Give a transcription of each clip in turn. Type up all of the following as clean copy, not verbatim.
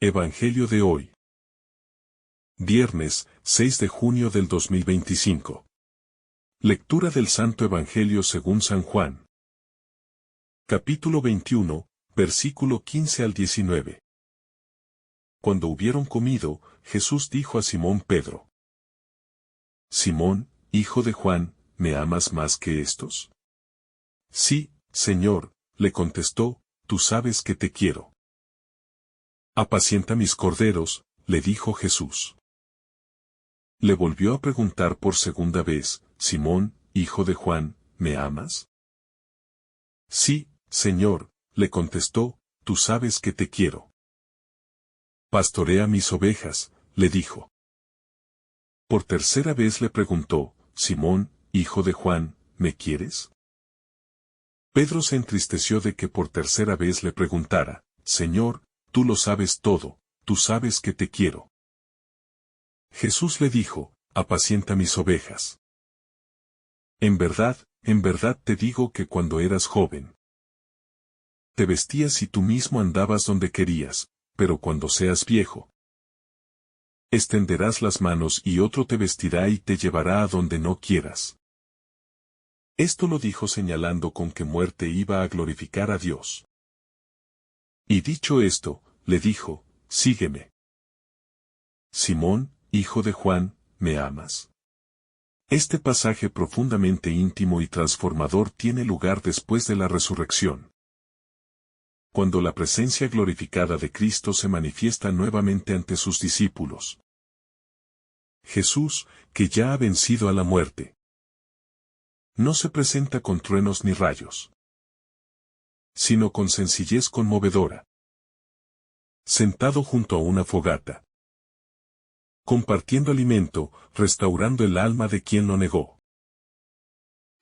Evangelio de hoy. Viernes, 6 de junio del 2025. Lectura del Santo Evangelio según San Juan. Capítulo 21, versículo 15 al 19. Cuando hubieron comido, Jesús dijo a Simón Pedro: Simón, hijo de Juan, ¿me amas más que estos? Sí, Señor, le contestó, tú sabes que te quiero. Apacienta mis corderos, le dijo Jesús. Le volvió a preguntar por segunda vez: Simón, hijo de Juan, ¿me amas? Sí, Señor, le contestó, tú sabes que te quiero. Pastorea mis ovejas, le dijo. Por tercera vez le preguntó: Simón, hijo de Juan, ¿me quieres? Pedro se entristeció de que por tercera vez le preguntara: Señor, tú lo sabes todo, tú sabes que te quiero. Jesús le dijo: apacienta mis ovejas. En verdad te digo que cuando eras joven, te vestías y tú mismo andabas donde querías, pero cuando seas viejo, extenderás las manos y otro te vestirá y te llevará a donde no quieras. Esto lo dijo señalando con qué muerte iba a glorificar a Dios. Y dicho esto, le dijo: sígueme. Simón, hijo de Juan, ¿me amas? Este pasaje profundamente íntimo y transformador tiene lugar después de la resurrección, cuando la presencia glorificada de Cristo se manifiesta nuevamente ante sus discípulos. Jesús, que ya ha vencido a la muerte, no se presenta con truenos ni rayos, sino con sencillez conmovedora. Sentado junto a una fogata, compartiendo alimento, restaurando el alma de quien lo negó.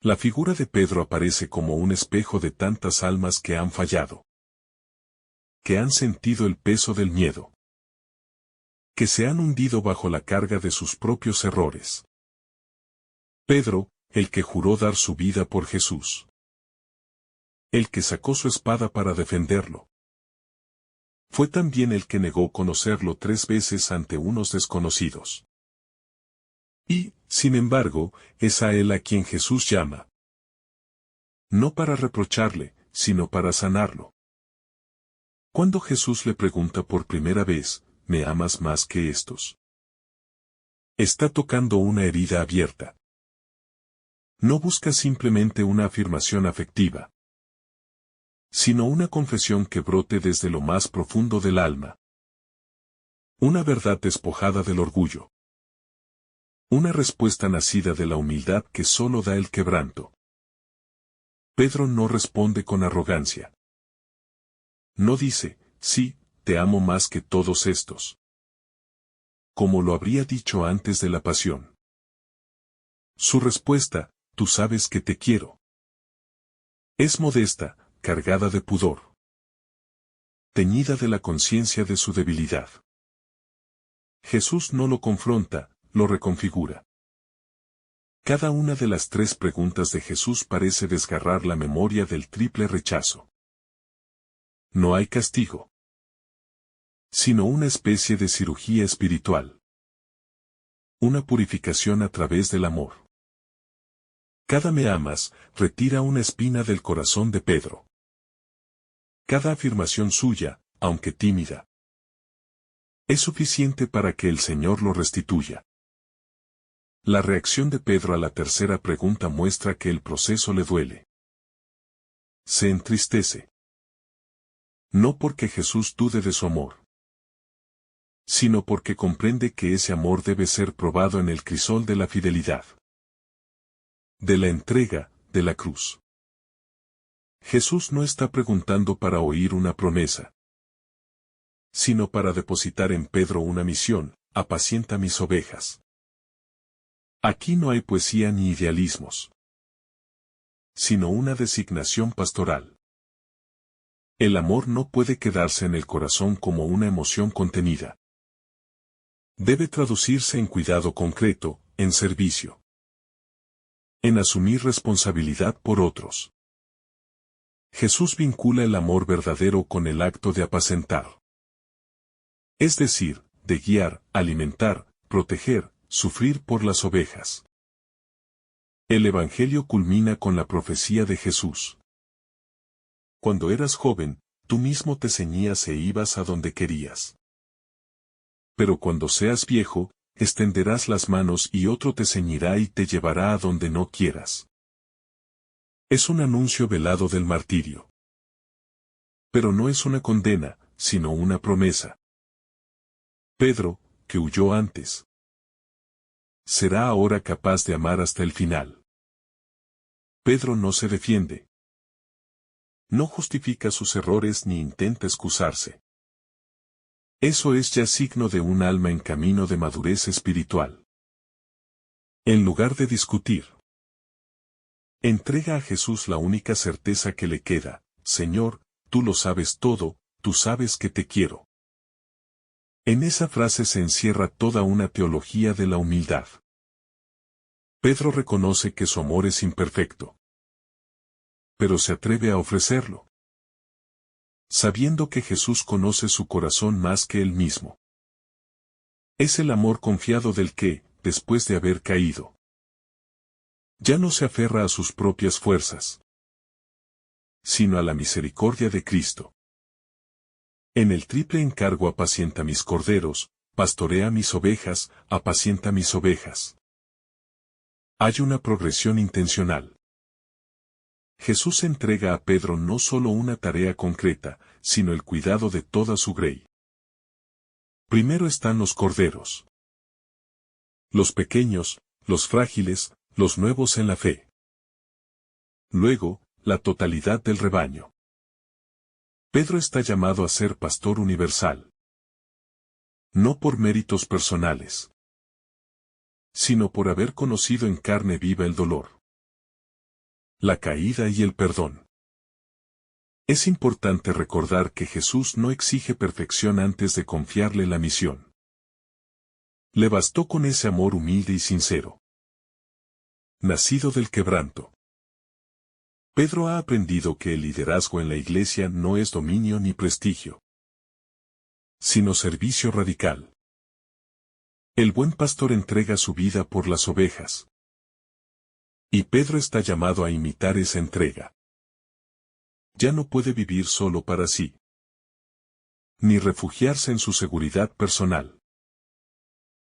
La figura de Pedro aparece como un espejo de tantas almas que han fallado, que han sentido el peso del miedo, que se han hundido bajo la carga de sus propios errores. Pedro, el que juró dar su vida por Jesús, el que sacó su espada para defenderlo, fue también el que negó conocerlo 3 veces ante unos desconocidos. Y, sin embargo, es a él a quien Jesús llama. No para reprocharle, sino para sanarlo. Cuando Jesús le pregunta por primera vez: ¿me amas más que estos?, está tocando una herida abierta. No busca simplemente una afirmación afectiva, sino una confesión que brote desde lo más profundo del alma. Una verdad despojada del orgullo. Una respuesta nacida de la humildad que solo da el quebranto. Pedro no responde con arrogancia. No dice: sí, te amo más que todos estos, como lo habría dicho antes de la pasión. Su respuesta: tú sabes que te quiero, es modesta, cargada de pudor, teñida de la conciencia de su debilidad. Jesús no lo confronta, lo reconfigura. Cada una de las 3 preguntas de Jesús parece desgarrar la memoria del triple rechazo. No hay castigo, sino una especie de cirugía espiritual. Una purificación a través del amor. Cada "me amas" retira una espina del corazón de Pedro. Cada afirmación suya, aunque tímida, es suficiente para que el Señor lo restituya. La reacción de Pedro a la tercera pregunta muestra que el proceso le duele. Se entristece. No porque Jesús dude de su amor, sino porque comprende que ese amor debe ser probado en el crisol de la fidelidad, de la entrega, de la cruz. Jesús no está preguntando para oír una promesa, sino para depositar en Pedro una misión: apacienta mis ovejas. Aquí no hay poesía ni idealismos, sino una designación pastoral. El amor no puede quedarse en el corazón como una emoción contenida. Debe traducirse en cuidado concreto, en servicio, en asumir responsabilidad por otros. Jesús vincula el amor verdadero con el acto de apacentar. Es decir, de guiar, alimentar, proteger, sufrir por las ovejas. El Evangelio culmina con la profecía de Jesús. Cuando eras joven, tú mismo te ceñías e ibas a donde querías. Pero cuando seas viejo, extenderás las manos y otro te ceñirá y te llevará a donde no quieras. Es un anuncio velado del martirio. Pero no es una condena, sino una promesa. Pedro, que huyó antes, será ahora capaz de amar hasta el final. Pedro no se defiende. No justifica sus errores ni intenta excusarse. Eso es ya signo de un alma en camino de madurez espiritual. En lugar de discutir, entrega a Jesús la única certeza que le queda: Señor, tú lo sabes todo, tú sabes que te quiero. En esa frase se encierra toda una teología de la humildad. Pedro reconoce que su amor es imperfecto, pero se atreve a ofrecerlo, sabiendo que Jesús conoce su corazón más que él mismo. Es el amor confiado del que, después de haber caído, ya no se aferra a sus propias fuerzas, sino a la misericordia de Cristo. En el triple encargo: apacienta mis corderos, pastorea mis ovejas, apacienta mis ovejas. Hay una progresión intencional. Jesús entrega a Pedro no solo una tarea concreta, sino el cuidado de toda su grey. Primero están los corderos. Los pequeños, los frágiles, los nuevos en la fe. Luego, la totalidad del rebaño. Pedro está llamado a ser pastor universal. No por méritos personales, sino por haber conocido en carne viva el dolor, la caída y el perdón. Es importante recordar que Jesús no exige perfección antes de confiarle la misión. Le bastó con ese amor humilde y sincero, nacido del quebranto. Pedro ha aprendido que el liderazgo en la iglesia no es dominio ni prestigio, sino servicio radical. El buen pastor entrega su vida por las ovejas. Y Pedro está llamado a imitar esa entrega. Ya no puede vivir solo para sí, ni refugiarse en su seguridad personal.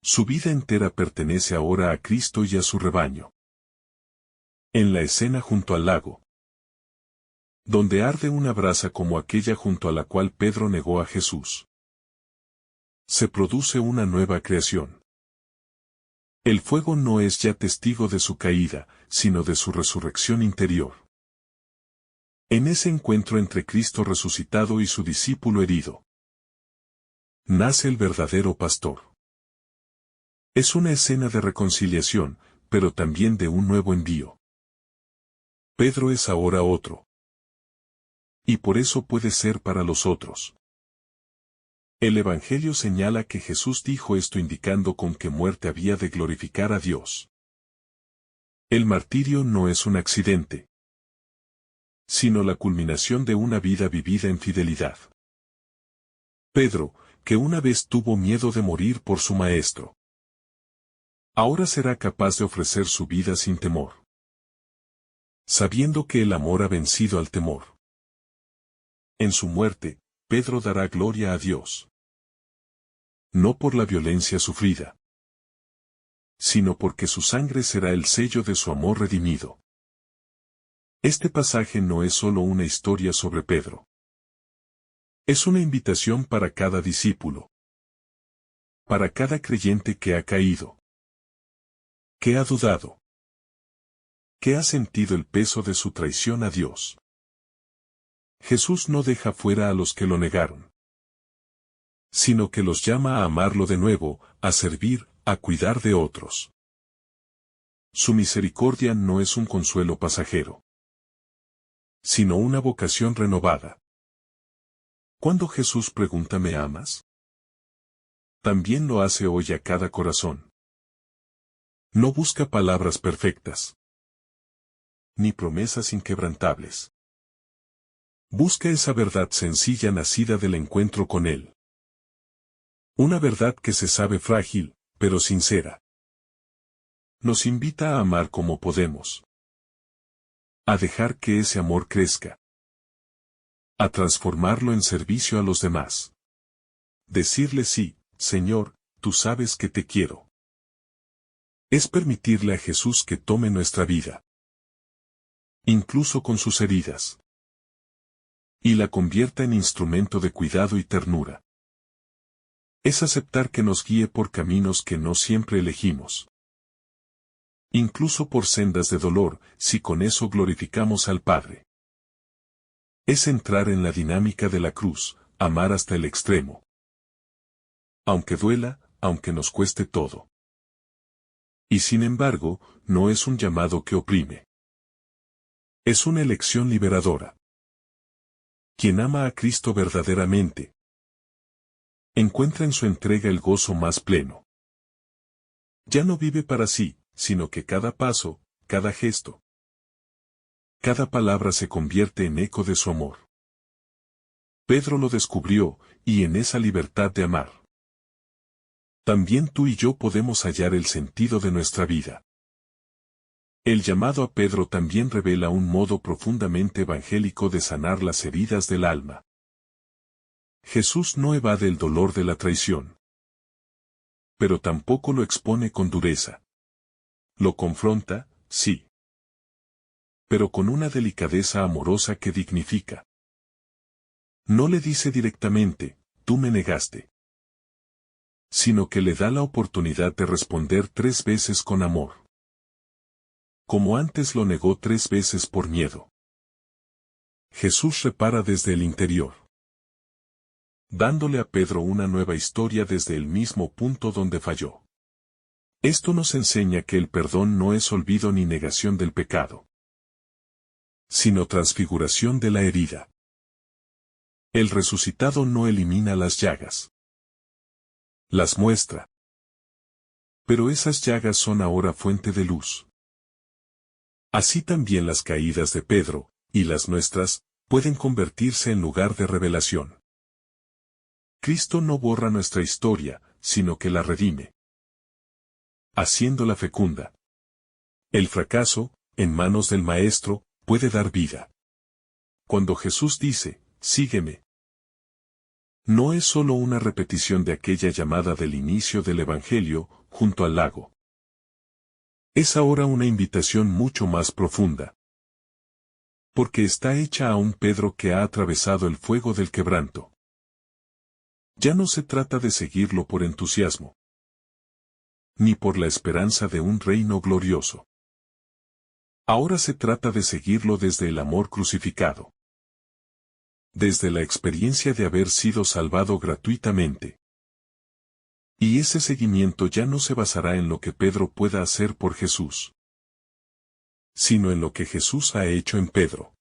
Su vida entera pertenece ahora a Cristo y a su rebaño. En la escena junto al lago, donde arde una brasa como aquella junto a la cual Pedro negó a Jesús, se produce una nueva creación. El fuego no es ya testigo de su caída, sino de su resurrección interior. En ese encuentro entre Cristo resucitado y su discípulo herido, nace el verdadero pastor. Es una escena de reconciliación, pero también de un nuevo envío. Pedro es ahora otro. Y por eso puede ser para los otros. El Evangelio señala que Jesús dijo esto indicando con qué muerte había de glorificar a Dios. El martirio no es un accidente, sino la culminación de una vida vivida en fidelidad. Pedro, que una vez tuvo miedo de morir por su maestro, ahora será capaz de ofrecer su vida sin temor, sabiendo que el amor ha vencido al temor. En su muerte, Pedro dará gloria a Dios. No por la violencia sufrida, sino porque su sangre será el sello de su amor redimido. Este pasaje no es solo una historia sobre Pedro. Es una invitación para cada discípulo, para cada creyente que ha caído, que ha dudado, que ha sentido el peso de su traición a Dios. Jesús no deja fuera a los que lo negaron, sino que los llama a amarlo de nuevo, a servir, a cuidar de otros. Su misericordia no es un consuelo pasajero, sino una vocación renovada. Cuando Jesús pregunta ¿me amas?, también lo hace hoy a cada corazón. No busca palabras perfectas, ni promesas inquebrantables. Busca esa verdad sencilla nacida del encuentro con Él. Una verdad que se sabe frágil, pero sincera. Nos invita a amar como podemos. A dejar que ese amor crezca. A transformarlo en servicio a los demás. Decirle sí, Señor, tú sabes que te quiero. Es permitirle a Jesús que tome nuestra vida. Incluso con sus heridas. Y la convierta en instrumento de cuidado y ternura. Es aceptar que nos guíe por caminos que no siempre elegimos. Incluso por sendas de dolor, si con eso glorificamos al Padre. Es entrar en la dinámica de la cruz, amar hasta el extremo. Aunque duela, aunque nos cueste todo. Y sin embargo, no es un llamado que oprime. Es una elección liberadora. Quien ama a Cristo verdaderamente, encuentra en su entrega el gozo más pleno. Ya no vive para sí, sino que cada paso, cada gesto, cada palabra se convierte en eco de su amor. Pedro lo descubrió, y en esa libertad de amar, también tú y yo podemos hallar el sentido de nuestra vida. El llamado a Pedro también revela un modo profundamente evangélico de sanar las heridas del alma. Jesús no evade el dolor de la traición. Pero tampoco lo expone con dureza. Lo confronta, sí. Pero con una delicadeza amorosa que dignifica. No le dice directamente, tú me negaste. Sino que le da la oportunidad de responder 3 veces con amor. Como antes lo negó 3 veces por miedo. Jesús repara desde el interior. Dándole a Pedro una nueva historia desde el mismo punto donde falló. Esto nos enseña que el perdón no es olvido ni negación del pecado, sino transfiguración de la herida. El resucitado no elimina las llagas. Las muestra. Pero esas llagas son ahora fuente de luz. Así también las caídas de Pedro, y las nuestras, pueden convertirse en lugar de revelación. Cristo no borra nuestra historia, sino que la redime, haciéndola fecunda. El fracaso, en manos del Maestro, puede dar vida. Cuando Jesús dice, sígueme, no es solo una repetición de aquella llamada del inicio del Evangelio, junto al lago. Es ahora una invitación mucho más profunda. Porque está hecha a un Pedro que ha atravesado el fuego del quebranto. Ya no se trata de seguirlo por entusiasmo, ni por la esperanza de un reino glorioso. Ahora se trata de seguirlo desde el amor crucificado. Desde la experiencia de haber sido salvado gratuitamente. Y ese seguimiento ya no se basará en lo que Pedro pueda hacer por Jesús, sino en lo que Jesús ha hecho en Pedro.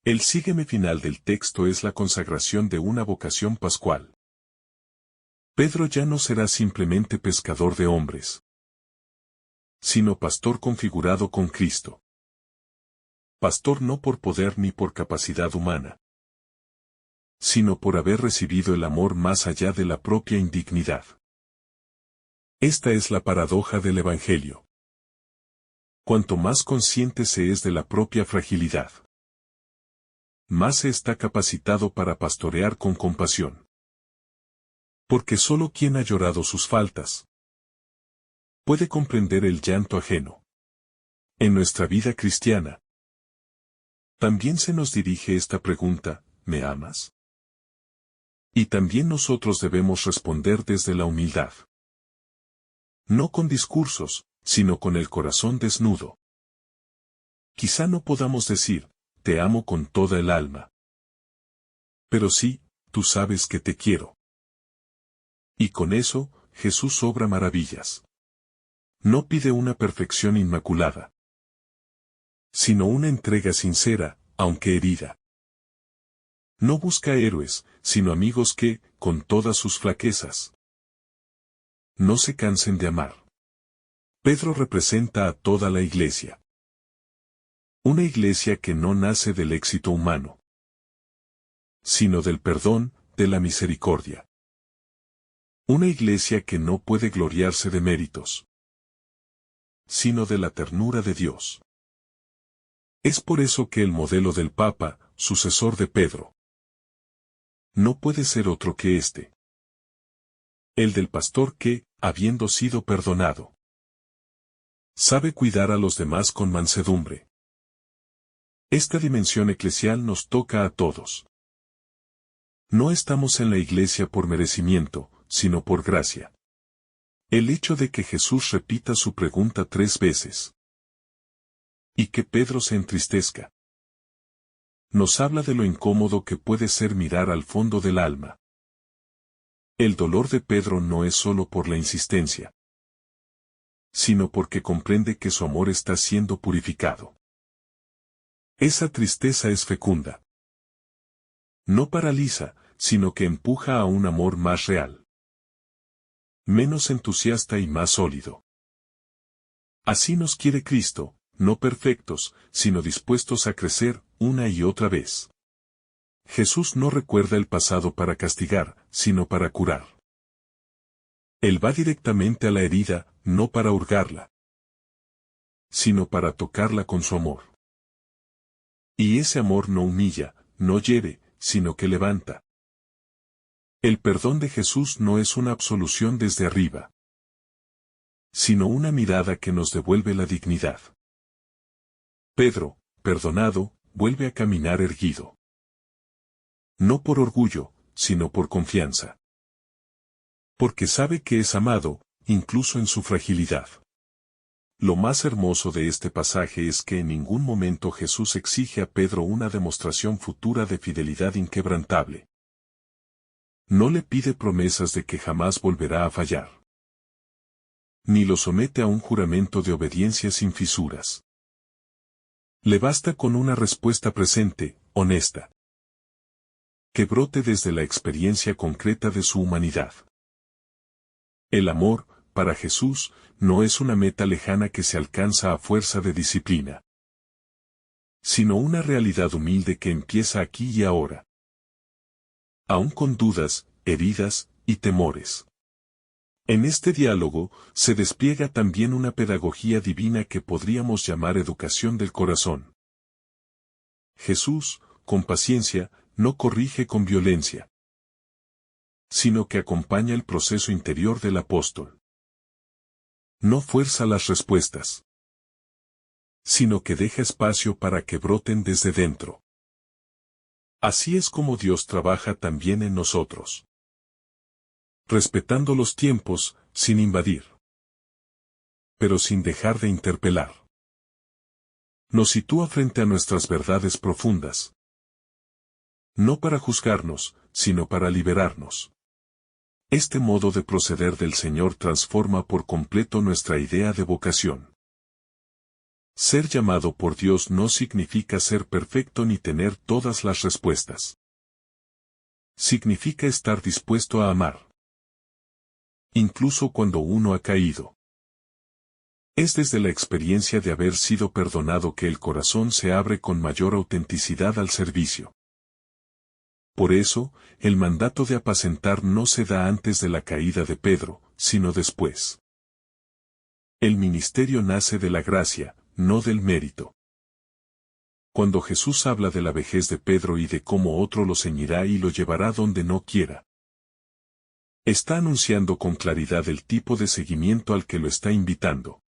El sígueme final del texto es la consagración de una vocación pascual. Pedro ya no será simplemente pescador de hombres, sino pastor configurado con Cristo. Pastor no por poder ni por capacidad humana, sino por haber recibido el amor más allá de la propia indignidad. Esta es la paradoja del Evangelio. Cuanto más consciente se es de la propia fragilidad, más se está capacitado para pastorear con compasión. Porque solo quien ha llorado sus faltas puede comprender el llanto ajeno. En nuestra vida cristiana, también se nos dirige esta pregunta, ¿me amas? Y también nosotros debemos responder desde la humildad. No con discursos, sino con el corazón desnudo. Quizá no podamos decir, te amo con toda el alma. Pero sí, tú sabes que te quiero. Y con eso, Jesús obra maravillas. No pide una perfección inmaculada, sino una entrega sincera, aunque herida. No busca héroes, sino amigos que, con todas sus flaquezas, no se cansen de amar. Pedro representa a toda la iglesia. Una iglesia que no nace del éxito humano, sino del perdón, de la misericordia. Una iglesia que no puede gloriarse de méritos, sino de la ternura de Dios. Es por eso que el modelo del Papa, sucesor de Pedro, no puede ser otro que este. El del pastor que, habiendo sido perdonado, sabe cuidar a los demás con mansedumbre. Esta dimensión eclesial nos toca a todos. No estamos en la iglesia por merecimiento, sino por gracia. El hecho de que Jesús repita su pregunta 3 veces y que Pedro se entristezca nos habla de lo incómodo que puede ser mirar al fondo del alma. El dolor de Pedro no es solo por la insistencia, sino porque comprende que su amor está siendo purificado. Esa tristeza es fecunda. No paraliza, sino que empuja a un amor más real, menos entusiasta y más sólido. Así nos quiere Cristo, no perfectos, sino dispuestos a crecer una y otra vez. Jesús no recuerda el pasado para castigar, sino para curar. Él va directamente a la herida, no para hurgarla, sino para tocarla con su amor. Y ese amor no humilla, no hiere, sino que levanta. El perdón de Jesús no es una absolución desde arriba, sino una mirada que nos devuelve la dignidad. Pedro, perdonado, vuelve a caminar erguido. No por orgullo, sino por confianza. Porque sabe que es amado, incluso en su fragilidad. Lo más hermoso de este pasaje es que en ningún momento Jesús exige a Pedro una demostración futura de fidelidad inquebrantable. No le pide promesas de que jamás volverá a fallar. Ni lo somete a un juramento de obediencia sin fisuras. Le basta con una respuesta presente, honesta, que brote desde la experiencia concreta de su humanidad. El amor, para Jesús, no es una meta lejana que se alcanza a fuerza de disciplina, sino una realidad humilde que empieza aquí y ahora. Aún con dudas, heridas y temores. En este diálogo, se despliega también una pedagogía divina que podríamos llamar educación del corazón. Jesús, con paciencia, no corrige con violencia, sino que acompaña el proceso interior del apóstol. No fuerza las respuestas, sino que deja espacio para que broten desde dentro. Así es como Dios trabaja también en nosotros. Respetando los tiempos, sin invadir, pero sin dejar de interpelar. Nos sitúa frente a nuestras verdades profundas. No para juzgarnos, sino para liberarnos. Este modo de proceder del Señor transforma por completo nuestra idea de vocación. Ser llamado por Dios no significa ser perfecto ni tener todas las respuestas. Significa estar dispuesto a amar, incluso cuando uno ha caído. Es desde la experiencia de haber sido perdonado que el corazón se abre con mayor autenticidad al servicio. Por eso, el mandato de apacentar no se da antes de la caída de Pedro, sino después. El ministerio nace de la gracia, no del mérito. Cuando Jesús habla de la vejez de Pedro y de cómo otro lo ceñirá y lo llevará donde no quiera, está anunciando con claridad el tipo de seguimiento al que lo está invitando.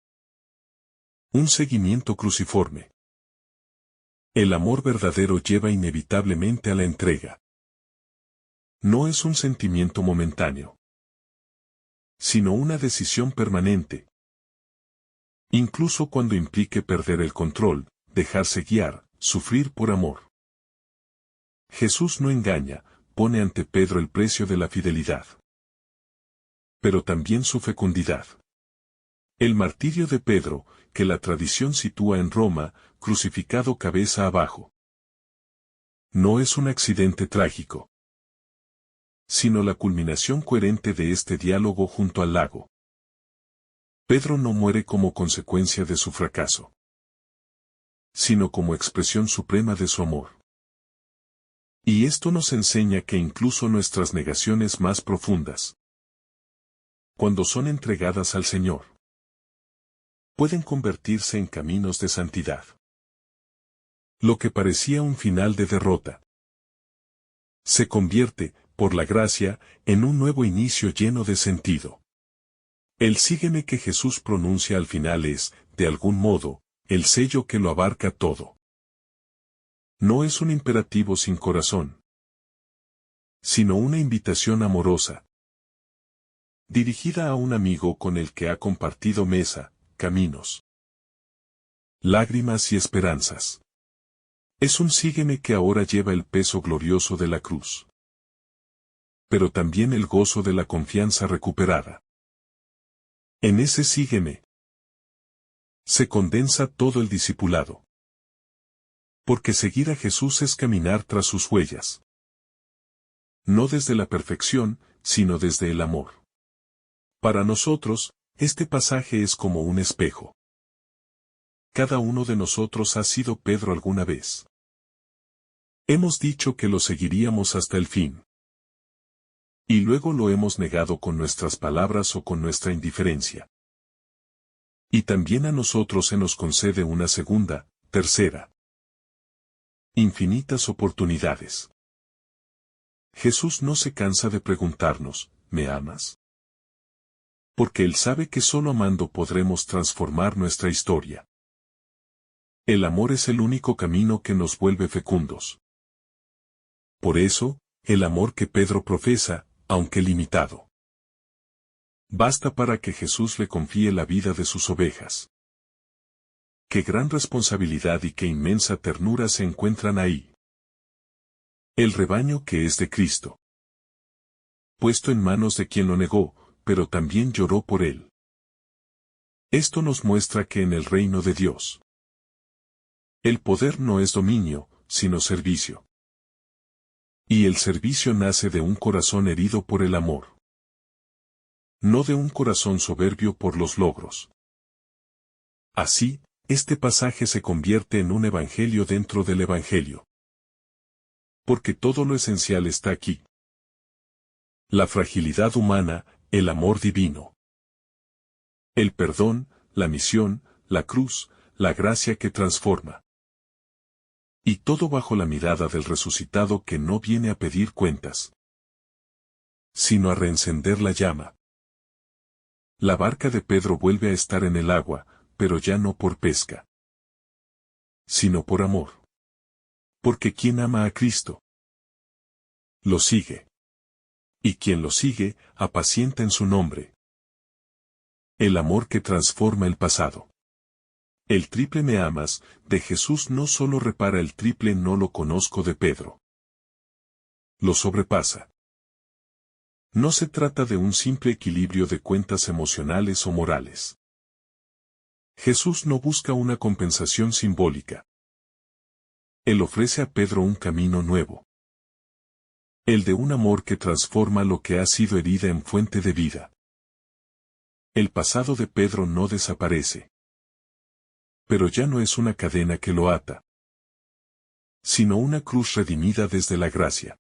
Un seguimiento cruciforme. El amor verdadero lleva inevitablemente a la entrega. No es un sentimiento momentáneo, sino una decisión permanente. Incluso cuando implique perder el control, dejarse guiar, sufrir por amor. Jesús no engaña, pone ante Pedro el precio de la fidelidad, pero también su fecundidad. El martirio de Pedro, que la tradición sitúa en Roma, crucificado cabeza abajo. No es un accidente trágico, sino la culminación coherente de este diálogo junto al lago. Pedro no muere como consecuencia de su fracaso, sino como expresión suprema de su amor. Y esto nos enseña que incluso nuestras negaciones más profundas cuando son entregadas al Señor, pueden convertirse en caminos de santidad. Lo que parecía un final de derrota se convierte, por la gracia, en un nuevo inicio lleno de sentido. El sígueme que Jesús pronuncia al final es, de algún modo, el sello que lo abarca todo. No es un imperativo sin corazón, sino una invitación amorosa, dirigida a un amigo con el que ha compartido mesa, caminos, lágrimas y esperanzas. Es un sígueme que ahora lleva el peso glorioso de la cruz, pero también el gozo de la confianza recuperada. En ese sígueme se condensa todo el discipulado. Porque seguir a Jesús es caminar tras sus huellas. No desde la perfección, sino desde el amor. Para nosotros, este pasaje es como un espejo. Cada uno de nosotros ha sido Pedro alguna vez. Hemos dicho que lo seguiríamos hasta el fin. Y luego lo hemos negado con nuestras palabras o con nuestra indiferencia. Y también a nosotros se nos concede una segunda, tercera, infinitas oportunidades. Jesús no se cansa de preguntarnos, ¿me amas? Porque Él sabe que solo amando podremos transformar nuestra historia. El amor es el único camino que nos vuelve fecundos. Por eso, el amor que Pedro profesa, aunque limitado, basta para que Jesús le confíe la vida de sus ovejas. Qué gran responsabilidad y qué inmensa ternura se encuentran ahí. El rebaño que es de Cristo, puesto en manos de quien lo negó, pero también lloró por él. Esto nos muestra que en el reino de Dios, el poder no es dominio, sino servicio. Y el servicio nace de un corazón herido por el amor, no de un corazón soberbio por los logros. Así, este pasaje se convierte en un evangelio dentro del evangelio. Porque todo lo esencial está aquí. La fragilidad humana, el amor divino, el perdón, la misión, la cruz, la gracia que transforma. Y todo bajo la mirada del resucitado que no viene a pedir cuentas, sino a reencender la llama. La barca de Pedro vuelve a estar en el agua, pero ya no por pesca, sino por amor. Porque quien ama a Cristo, lo sigue. Y quien lo sigue, apacienta en su nombre. El amor que transforma el pasado. El triple me amas, de Jesús no solo repara el triple no lo conozco de Pedro. Lo sobrepasa. No se trata de un simple equilibrio de cuentas emocionales o morales. Jesús no busca una compensación simbólica. Él ofrece a Pedro un camino nuevo. El de un amor que transforma lo que ha sido herida en fuente de vida. El pasado de Pedro no desaparece. Pero ya no es una cadena que lo ata, sino una cruz redimida desde la gracia.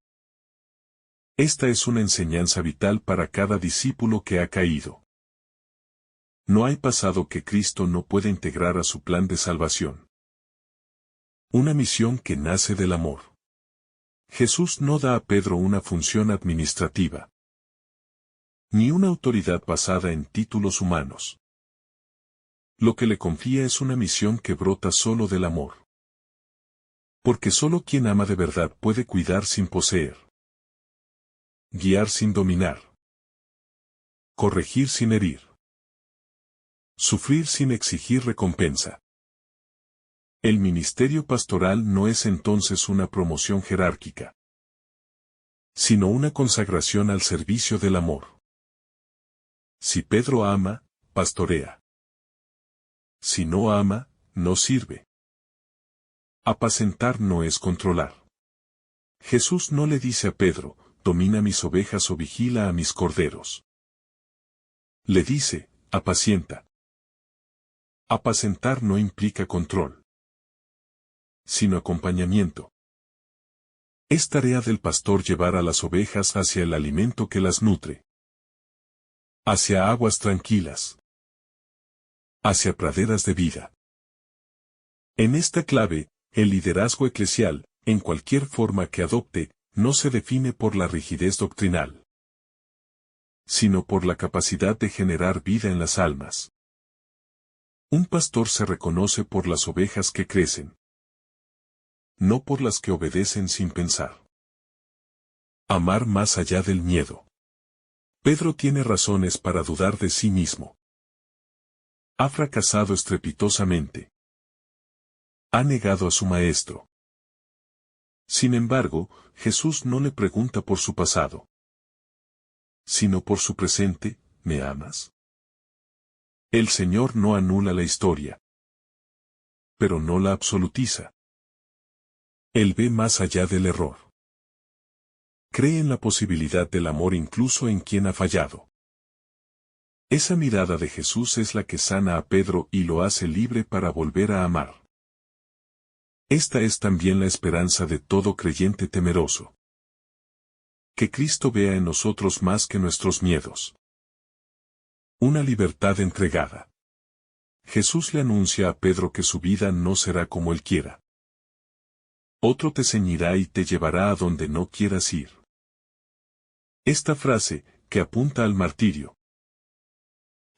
Esta es una enseñanza vital para cada discípulo que ha caído. No hay pasado que Cristo no pueda integrar a su plan de salvación. Una misión que nace del amor. Jesús no da a Pedro una función administrativa, ni una autoridad basada en títulos humanos. Lo que le confía es una misión que brota solo del amor. Porque solo quien ama de verdad puede cuidar sin poseer, guiar sin dominar, corregir sin herir, sufrir sin exigir recompensa. El ministerio pastoral no es entonces una promoción jerárquica, sino una consagración al servicio del amor. Si Pedro ama, pastorea. Si no ama, no sirve. Apacentar no es controlar. Jesús no le dice a Pedro, domina mis ovejas o vigila a mis corderos. Le dice, apacienta. Apacentar no implica control, sino acompañamiento. Es tarea del pastor llevar a las ovejas hacia el alimento que las nutre. hacia aguas tranquilas, hacia praderas de vida. En esta clave, el liderazgo eclesial, en cualquier forma que adopte, no se define por la rigidez doctrinal, sino por la capacidad de generar vida en las almas. Un pastor se reconoce por las ovejas que crecen, no por las que obedecen sin pensar. Amar más allá del miedo. Pedro tiene razones para dudar de sí mismo. Ha fracasado estrepitosamente. Ha negado a su maestro. Sin embargo, Jesús no le pregunta por su pasado, sino por su presente: ¿me amas? El Señor no anula la historia, pero no la absolutiza. Él ve más allá del error. Cree en la posibilidad del amor incluso en quien ha fallado. Esa mirada de Jesús es la que sana a Pedro y lo hace libre para volver a amar. Esta es también la esperanza de todo creyente temeroso. Que Cristo vea en nosotros más que nuestros miedos. Una libertad entregada. Jesús le anuncia a Pedro que su vida no será como él quiera. Otro te ceñirá y te llevará a donde no quieras ir. Esta frase, que apunta al martirio,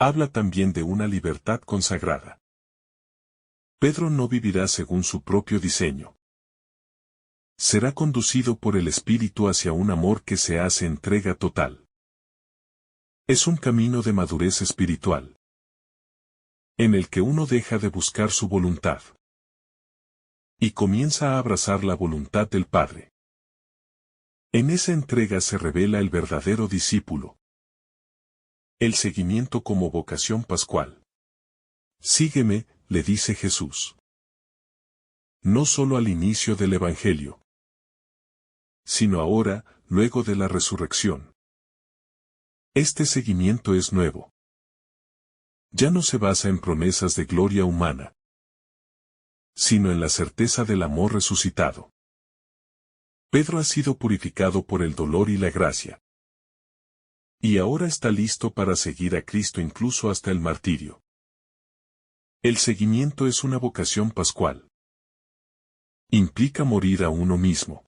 habla también de una libertad consagrada. Pedro no vivirá según su propio diseño. Será conducido por el Espíritu hacia un amor que se hace entrega total. Es un camino de madurez espiritual, en el que uno deja de buscar su voluntad y comienza a abrazar la voluntad del Padre. En esa entrega se revela el verdadero discípulo. El seguimiento como vocación pascual. Sígueme, le dice Jesús. No solo al inicio del Evangelio, sino ahora, luego de la resurrección. Este seguimiento es nuevo. Ya no se basa en promesas de gloria humana, sino en la certeza del amor resucitado. Pedro ha sido purificado por el dolor y la gracia. Y ahora está listo para seguir a Cristo incluso hasta el martirio. El seguimiento es una vocación pascual. Implica morir a uno mismo,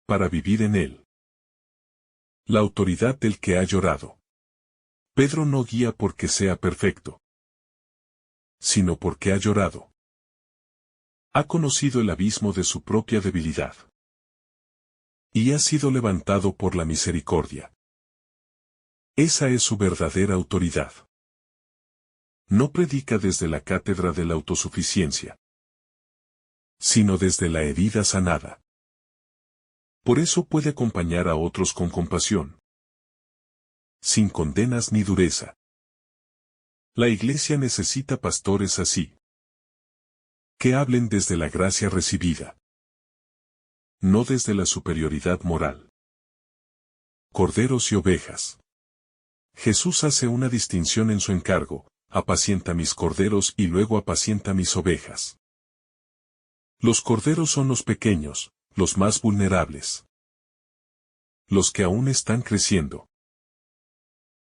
para vivir en él. La autoridad del que ha llorado. Pedro no guía porque sea perfecto, sino porque ha llorado. Ha conocido el abismo de su propia debilidad. Y ha sido levantado por la misericordia. Esa es su verdadera autoridad. No predica desde la cátedra de la autosuficiencia, sino desde la herida sanada. Por eso puede acompañar a otros con compasión, sin condenas ni dureza. La Iglesia necesita pastores así, que hablen desde la gracia recibida, no desde la superioridad moral. Corderos y ovejas. Jesús hace una distinción en su encargo: apacienta mis corderos y luego apacienta mis ovejas. Los corderos son los pequeños, los más vulnerables, los que aún están creciendo.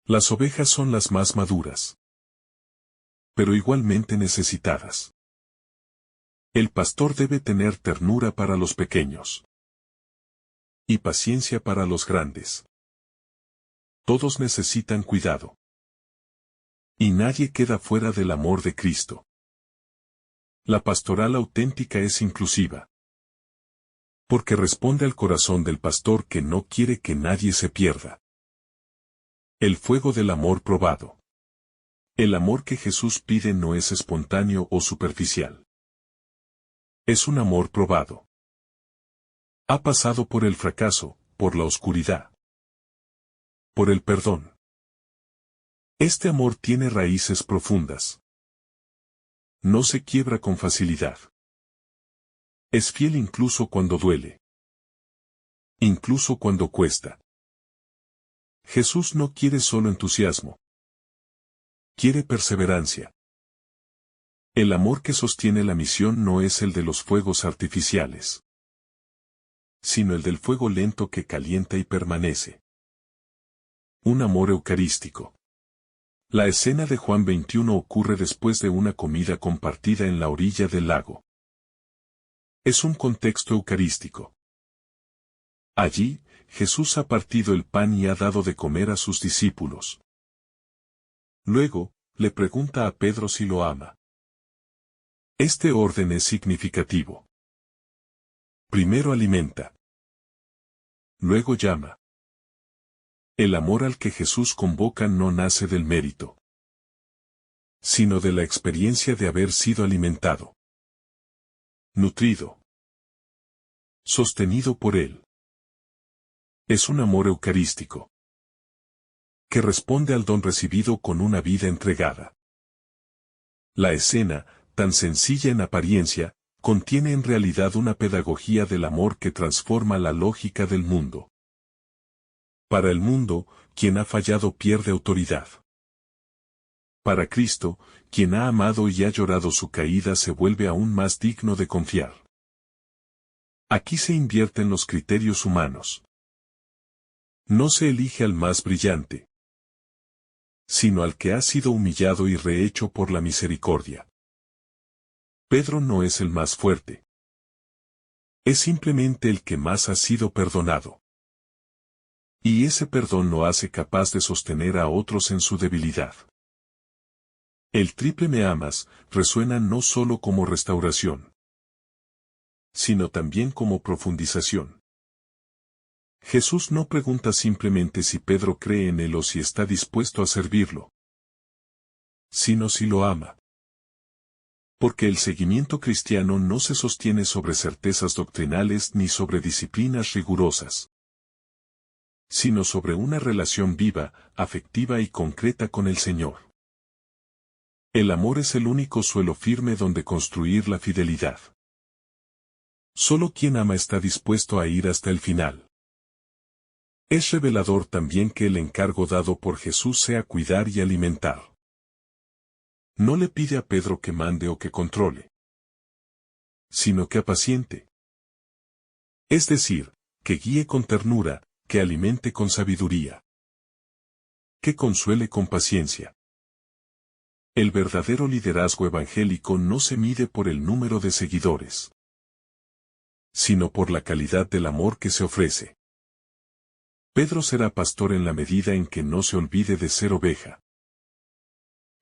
Las ovejas son las más maduras, pero igualmente necesitadas. El pastor debe tener ternura para los pequeños y paciencia para los grandes. Todos necesitan cuidado. Y nadie queda fuera del amor de Cristo. La pastoral auténtica es inclusiva, porque responde al corazón del pastor que no quiere que nadie se pierda. El fuego del amor probado. El amor que Jesús pide no es espontáneo o superficial. Es un amor probado. Ha pasado por el fracaso, por la oscuridad, por el perdón. Este amor tiene raíces profundas. No se quiebra con facilidad. Es fiel incluso cuando duele. Incluso cuando cuesta. Jesús no quiere solo entusiasmo. Quiere perseverancia. El amor que sostiene la misión no es el de los fuegos artificiales, sino el del fuego lento que calienta y permanece. Un amor eucarístico. La escena de Juan 21 ocurre después de una comida compartida en la orilla del lago. Es un contexto eucarístico. Allí, Jesús ha partido el pan y ha dado de comer a sus discípulos. Luego, le pregunta a Pedro si lo ama. Este orden es significativo. Primero alimenta. Luego llama. El amor al que Jesús convoca no nace del mérito, sino de la experiencia de haber sido alimentado, nutrido, sostenido por Él. Es un amor eucarístico, que responde al don recibido con una vida entregada. La escena, tan sencilla en apariencia, contiene en realidad una pedagogía del amor que transforma la lógica del mundo. Para el mundo, quien ha fallado pierde autoridad. Para Cristo, quien ha amado y ha llorado su caída se vuelve aún más digno de confiar. Aquí se invierten los criterios humanos. No se elige al más brillante, sino al que ha sido humillado y rehecho por la misericordia. Pedro no es el más fuerte. Es simplemente el que más ha sido perdonado. Y ese perdón lo hace capaz de sostener a otros en su debilidad. El triple me amas resuena no solo como restauración, sino también como profundización. Jesús no pregunta simplemente si Pedro cree en él o si está dispuesto a servirlo, sino si lo ama. Porque el seguimiento cristiano no se sostiene sobre certezas doctrinales ni sobre disciplinas rigurosas, sino sobre una relación viva, afectiva y concreta con el Señor. El amor es el único suelo firme donde construir la fidelidad. Solo quien ama está dispuesto a ir hasta el final. Es revelador también que el encargo dado por Jesús sea cuidar y alimentar. No le pide a Pedro que mande o que controle, sino que apaciente. Es decir, que guíe con ternura, que alimente con sabiduría, que consuele con paciencia. El verdadero liderazgo evangélico no se mide por el número de seguidores, sino por la calidad del amor que se ofrece. Pedro será pastor en la medida en que no se olvide de ser oveja.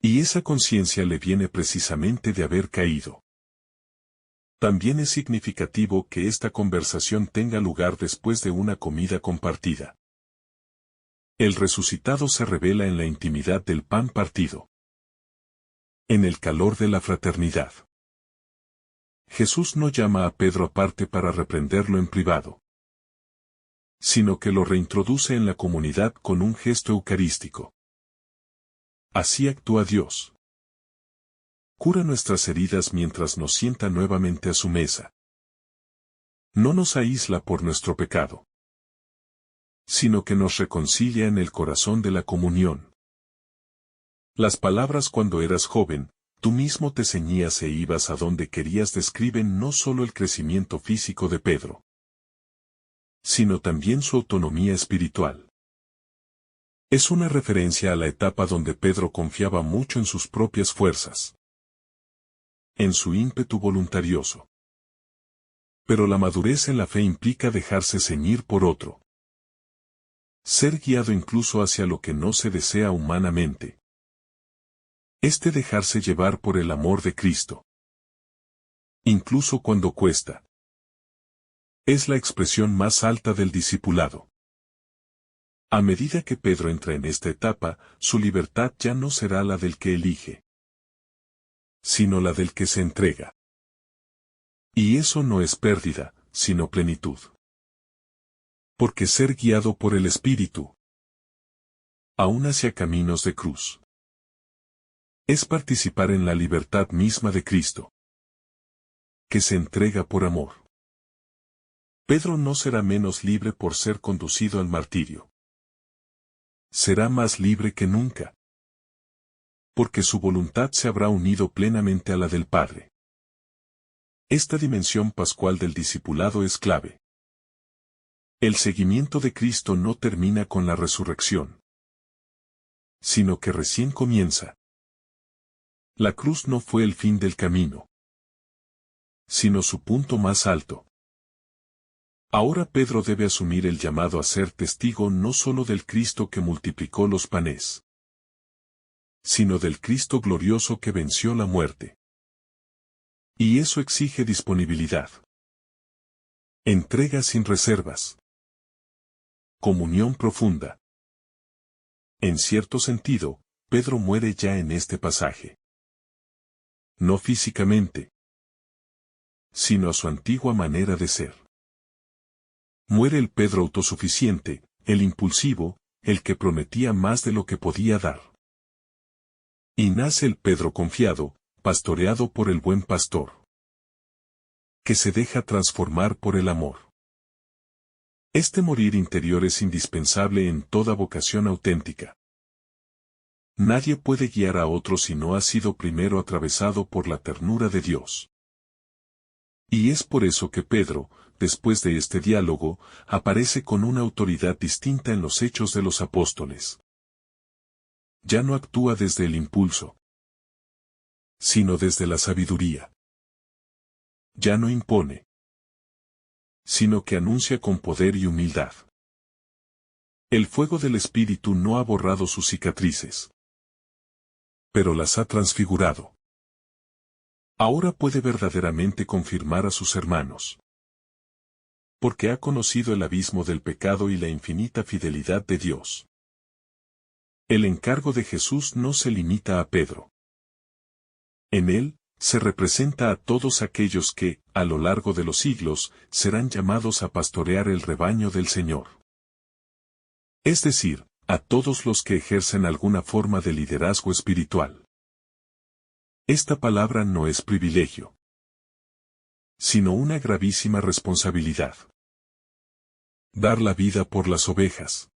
Y esa conciencia le viene precisamente de haber caído. También es significativo que esta conversación tenga lugar después de una comida compartida. El resucitado se revela en la intimidad del pan partido, en el calor de la fraternidad. Jesús no llama a Pedro aparte para reprenderlo en privado, sino que lo reintroduce en la comunidad con un gesto eucarístico. Así actúa Dios. Cura nuestras heridas mientras nos sienta nuevamente a su mesa. No nos aísla por nuestro pecado, sino que nos reconcilia en el corazón de la comunión. Las palabras cuando eras joven, tú mismo te ceñías e ibas a donde querías describen no solo el crecimiento físico de Pedro, sino también su autonomía espiritual. Es una referencia a la etapa donde Pedro confiaba mucho en sus propias fuerzas, en su ímpetu voluntarioso. Pero la madurez en la fe implica dejarse ceñir por otro, ser guiado incluso hacia lo que no se desea humanamente. Dejarse llevar por el amor de Cristo, incluso cuando cuesta, es la expresión más alta del discipulado. A medida que Pedro entra en esta etapa, su libertad ya no será la del que elige, sino la del que se entrega. Y eso no es pérdida, sino plenitud. Porque ser guiado por el Espíritu, aún hacia caminos de cruz, es participar en la libertad misma de Cristo, que se entrega por amor. Pedro no será menos libre por ser conducido al martirio. Será más libre que nunca, porque su voluntad se habrá unido plenamente a la del Padre. Esta dimensión pascual del discipulado es clave. El seguimiento de Cristo no termina con la resurrección, sino que recién comienza. La cruz no fue el fin del camino, sino su punto más alto. Ahora Pedro debe asumir el llamado a ser testigo no solo del Cristo que multiplicó los panes, sino del Cristo glorioso que venció la muerte. Y eso exige disponibilidad. Entrega sin reservas. Comunión profunda. En cierto sentido, Pedro muere ya en este pasaje. No físicamente, sino a su antigua manera de ser. Muere el Pedro autosuficiente, el impulsivo, el que prometía más de lo que podía dar. Y nace el Pedro confiado, pastoreado por el buen pastor, que se deja transformar por el amor. Este morir interior es indispensable en toda vocación auténtica. Nadie puede guiar a otro si no ha sido primero atravesado por la ternura de Dios. Y es por eso que Pedro, después de este diálogo, aparece con una autoridad distinta en los Hechos de los Apóstoles. Ya no actúa desde el impulso, sino desde la sabiduría. Ya no impone, sino que anuncia con poder y humildad. El fuego del Espíritu no ha borrado sus cicatrices, pero las ha transfigurado. Ahora puede verdaderamente confirmar a sus hermanos, porque ha conocido el abismo del pecado y la infinita fidelidad de Dios. El encargo de Jesús no se limita a Pedro. En él, se representa a todos aquellos que, a lo largo de los siglos, serán llamados a pastorear el rebaño del Señor. Es decir, a todos los que ejercen alguna forma de liderazgo espiritual. Esta palabra no es privilegio, sino una gravísima responsabilidad. Dar la vida por las ovejas.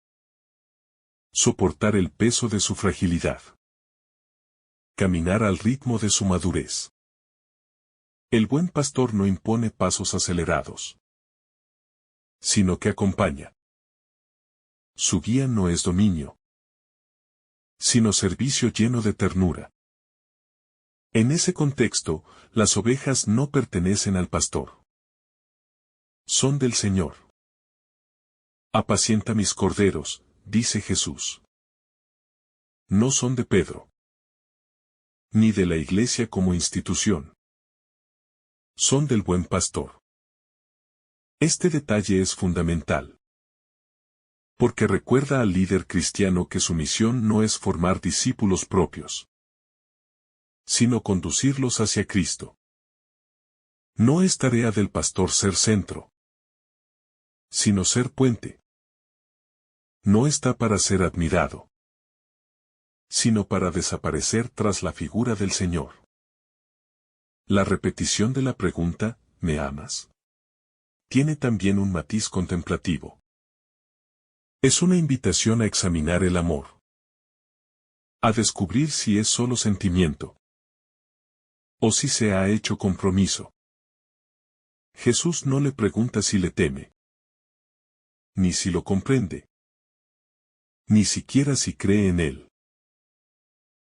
Soportar el peso de su fragilidad. Caminar al ritmo de su madurez. El buen pastor no impone pasos acelerados, sino que acompaña. Su guía no es dominio, sino servicio lleno de ternura. En ese contexto, las ovejas no pertenecen al pastor. Son del Señor. Apacienta mis corderos, dice Jesús. No son de Pedro, ni de la Iglesia como institución. Son del buen pastor. Este detalle es fundamental, porque recuerda al líder cristiano que su misión no es formar discípulos propios, sino conducirlos hacia Cristo. No es tarea del pastor ser centro, sino ser puente. No está para ser admirado, sino para desaparecer tras la figura del Señor. La repetición de la pregunta, ¿me amas?, tiene también un matiz contemplativo. Es una invitación a examinar el amor, a descubrir si es solo sentimiento, o si se ha hecho compromiso. Jesús no le pregunta si le teme, ni si lo comprende, ni siquiera si cree en él.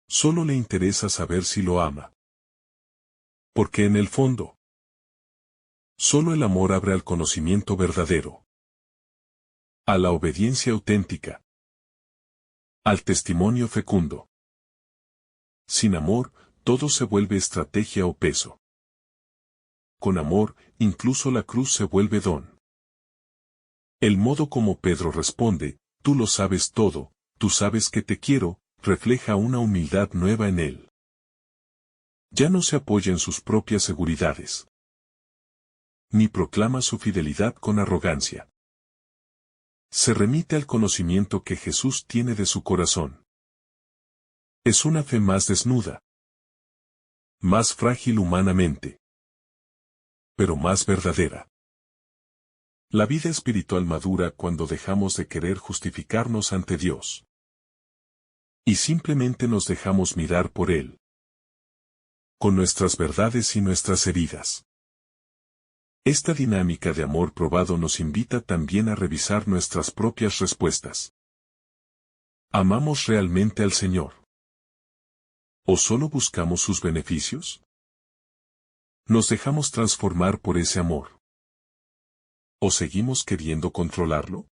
Solo le interesa saber si lo ama. Porque en el fondo, solo el amor abre al conocimiento verdadero, a la obediencia auténtica, al testimonio fecundo. Sin amor, todo se vuelve estrategia o peso. Con amor, incluso la cruz se vuelve don. El modo como Pedro responde, tú lo sabes todo, tú sabes que te quiero, refleja una humildad nueva en él. Ya no se apoya en sus propias seguridades, ni proclama su fidelidad con arrogancia. Se remite al conocimiento que Jesús tiene de su corazón. Es una fe más desnuda, más frágil humanamente, pero más verdadera. La vida espiritual madura cuando dejamos de querer justificarnos ante Dios y simplemente nos dejamos mirar por Él, con nuestras verdades y nuestras heridas. Esta dinámica de amor probado nos invita también a revisar nuestras propias respuestas. ¿Amamos realmente al Señor? ¿O solo buscamos sus beneficios? ¿Nos dejamos transformar por ese amor? ¿O seguimos queriendo controlarlo?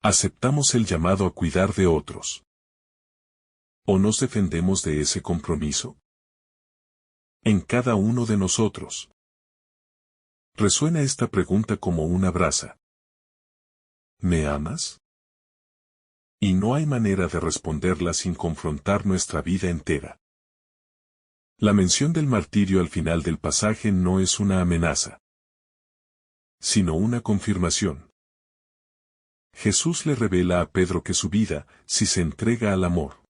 ¿Aceptamos el llamado a cuidar de otros? ¿O nos defendemos de ese compromiso? En cada uno de nosotros resuena esta pregunta como una brasa. ¿Me amas? Y no hay manera de responderla sin confrontar nuestra vida entera. La mención del martirio al final del pasaje no es una amenaza, sino una confirmación. Jesús le revela a Pedro que su vida, si se entrega al amor,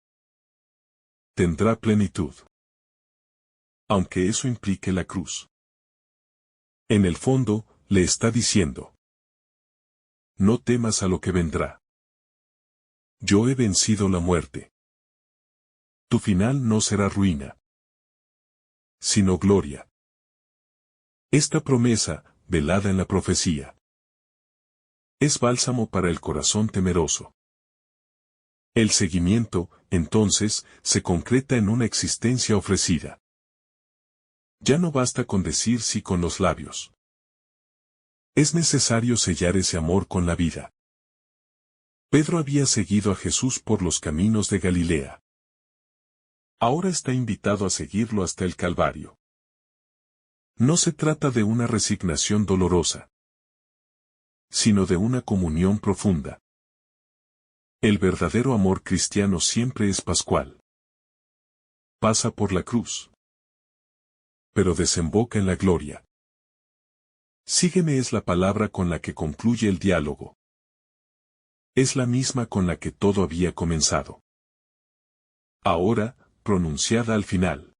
tendrá plenitud, aunque eso implique la cruz. En el fondo, le está diciendo: no temas a lo que vendrá. Yo he vencido la muerte. Tu final no será ruina, sino gloria. Esta promesa, velada en la profecía, es bálsamo para el corazón temeroso. El seguimiento, entonces, se concreta en una existencia ofrecida. Ya no basta con decir sí con los labios. Es necesario sellar ese amor con la vida. Pedro había seguido a Jesús por los caminos de Galilea. Ahora está invitado a seguirlo hasta el Calvario. No se trata de una resignación dolorosa, sino de una comunión profunda. El verdadero amor cristiano siempre es pascual. Pasa por la cruz, pero desemboca en la gloria. Sígueme es la palabra con la que concluye el diálogo. Es la misma con la que todo había comenzado. Ahora, pronunciada al final,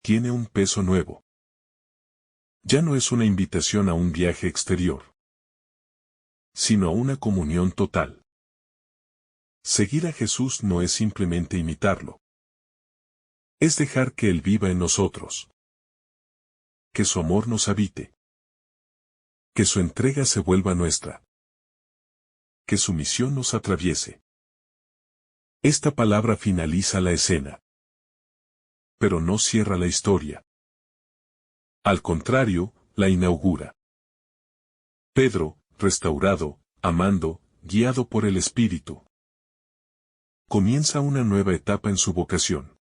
tiene un peso nuevo. Ya no es una invitación a un viaje exterior, sino a una comunión total. Seguir a Jesús no es simplemente imitarlo. Es dejar que Él viva en nosotros. Que su amor nos habite. Que su entrega se vuelva nuestra. Que su misión nos atraviese. Esta palabra finaliza la escena, pero no cierra la historia. Al contrario, la inaugura. Pedro, restaurado, amando, guiado por el Espíritu, comienza una nueva etapa en su vocación.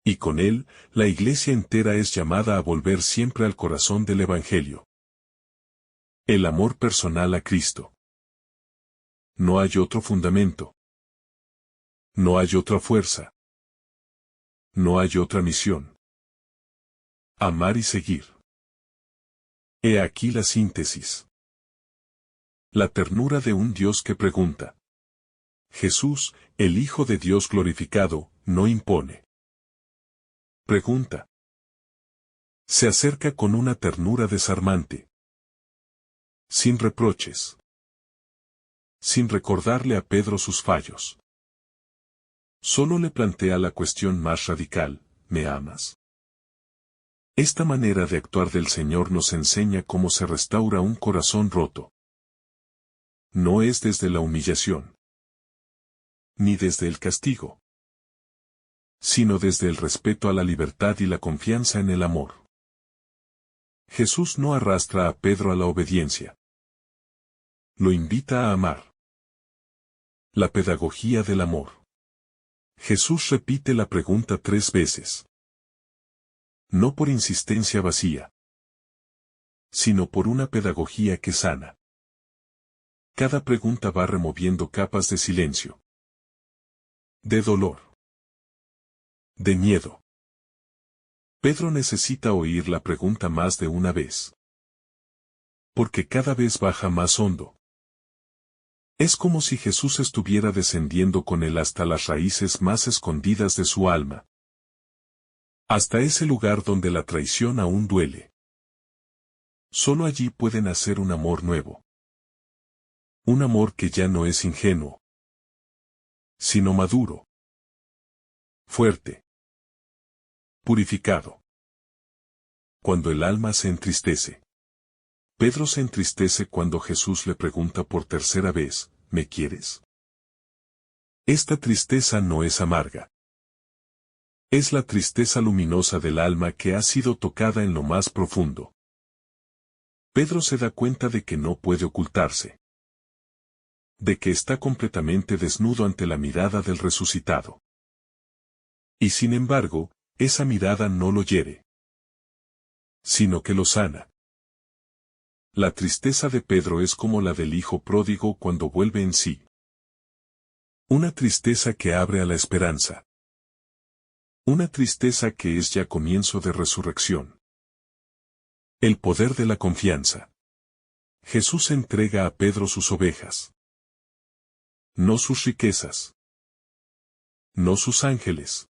Y con él, la Iglesia entera es llamada a volver siempre al corazón del Evangelio. El amor personal a Cristo. No hay otro fundamento. No hay otra fuerza. No hay otra misión. Amar y seguir. He aquí la síntesis. La ternura de un Dios que pregunta. Jesús, el Hijo de Dios glorificado, no impone. Pregunta. Se acerca con una ternura desarmante. Sin reproches. Sin recordarle a Pedro sus fallos. Solo le plantea la cuestión más radical: ¿me amas? Esta manera de actuar del Señor nos enseña cómo se restaura un corazón roto. No es desde la humillación, ni desde el castigo, sino desde el respeto a la libertad y la confianza en el amor. Jesús no arrastra a Pedro a la obediencia. Lo invita a amar. La pedagogía del amor. Jesús repite la pregunta 3 veces. No por insistencia vacía, sino por una pedagogía que sana. Cada pregunta va removiendo capas de silencio, de dolor, de miedo. Pedro necesita oír la pregunta más de una vez, porque cada vez baja más hondo. Es como si Jesús estuviera descendiendo con él hasta las raíces más escondidas de su alma. Hasta ese lugar donde la traición aún duele. Solo allí puede nacer un amor nuevo. Un amor que ya no es ingenuo, sino maduro, fuerte, purificado. Cuando el alma se entristece. Pedro se entristece cuando Jesús le pregunta por tercera vez: ¿me quieres? Esta tristeza no es amarga. Es la tristeza luminosa del alma que ha sido tocada en lo más profundo. Pedro se da cuenta de que no puede ocultarse. De que está completamente desnudo ante la mirada del resucitado. Y sin embargo, esa mirada no lo hiere, sino que lo sana. La tristeza de Pedro es como la del hijo pródigo cuando vuelve en sí. Una tristeza que abre a la esperanza. Una tristeza que es ya comienzo de resurrección. El poder de la confianza. Jesús entrega a Pedro sus ovejas. No sus riquezas. No sus ángeles.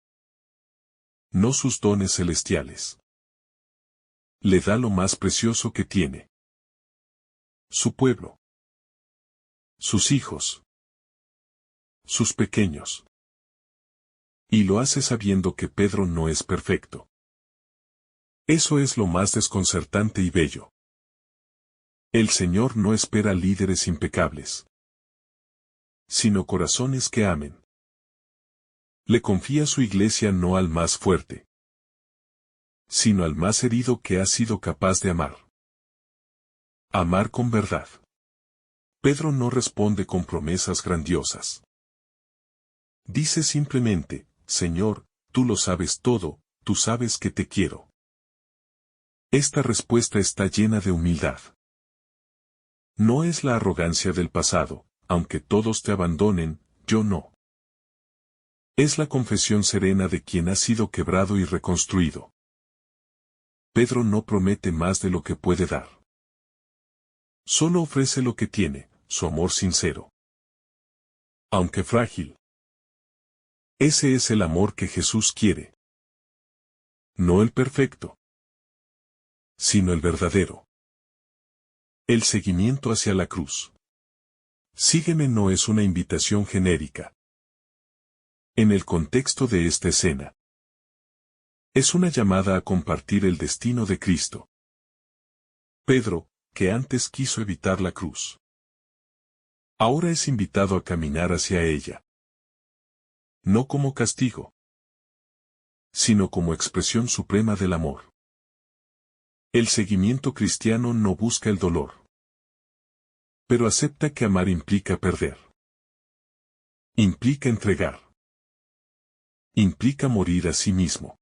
No sus dones celestiales. Le da lo más precioso que tiene. Su pueblo. Sus hijos. Sus pequeños. Y lo hace sabiendo que Pedro no es perfecto. Eso es lo más desconcertante y bello. El Señor no espera líderes impecables, sino corazones que amen. Le confía su iglesia no al más fuerte, sino al más herido que ha sido capaz de amar. Amar con verdad. Pedro no responde con promesas grandiosas. Dice simplemente, Señor, tú lo sabes todo, tú sabes que te quiero. Esta respuesta está llena de humildad. No es la arrogancia del pasado, aunque todos te abandonen, yo no. Es la confesión serena de quien ha sido quebrado y reconstruido. Pedro no promete más de lo que puede dar. Solo ofrece lo que tiene, su amor sincero. Aunque frágil. Ese es el amor que Jesús quiere. No el perfecto, sino el verdadero. El seguimiento hacia la cruz. Sígueme no es una invitación genérica. En el contexto de esta escena, es una llamada a compartir el destino de Cristo. Pedro, que antes quiso evitar la cruz, ahora es invitado a caminar hacia ella. No como castigo, sino como expresión suprema del amor. El seguimiento cristiano no busca el dolor, pero acepta que amar implica perder. Implica entregar. Implica morir a sí mismo.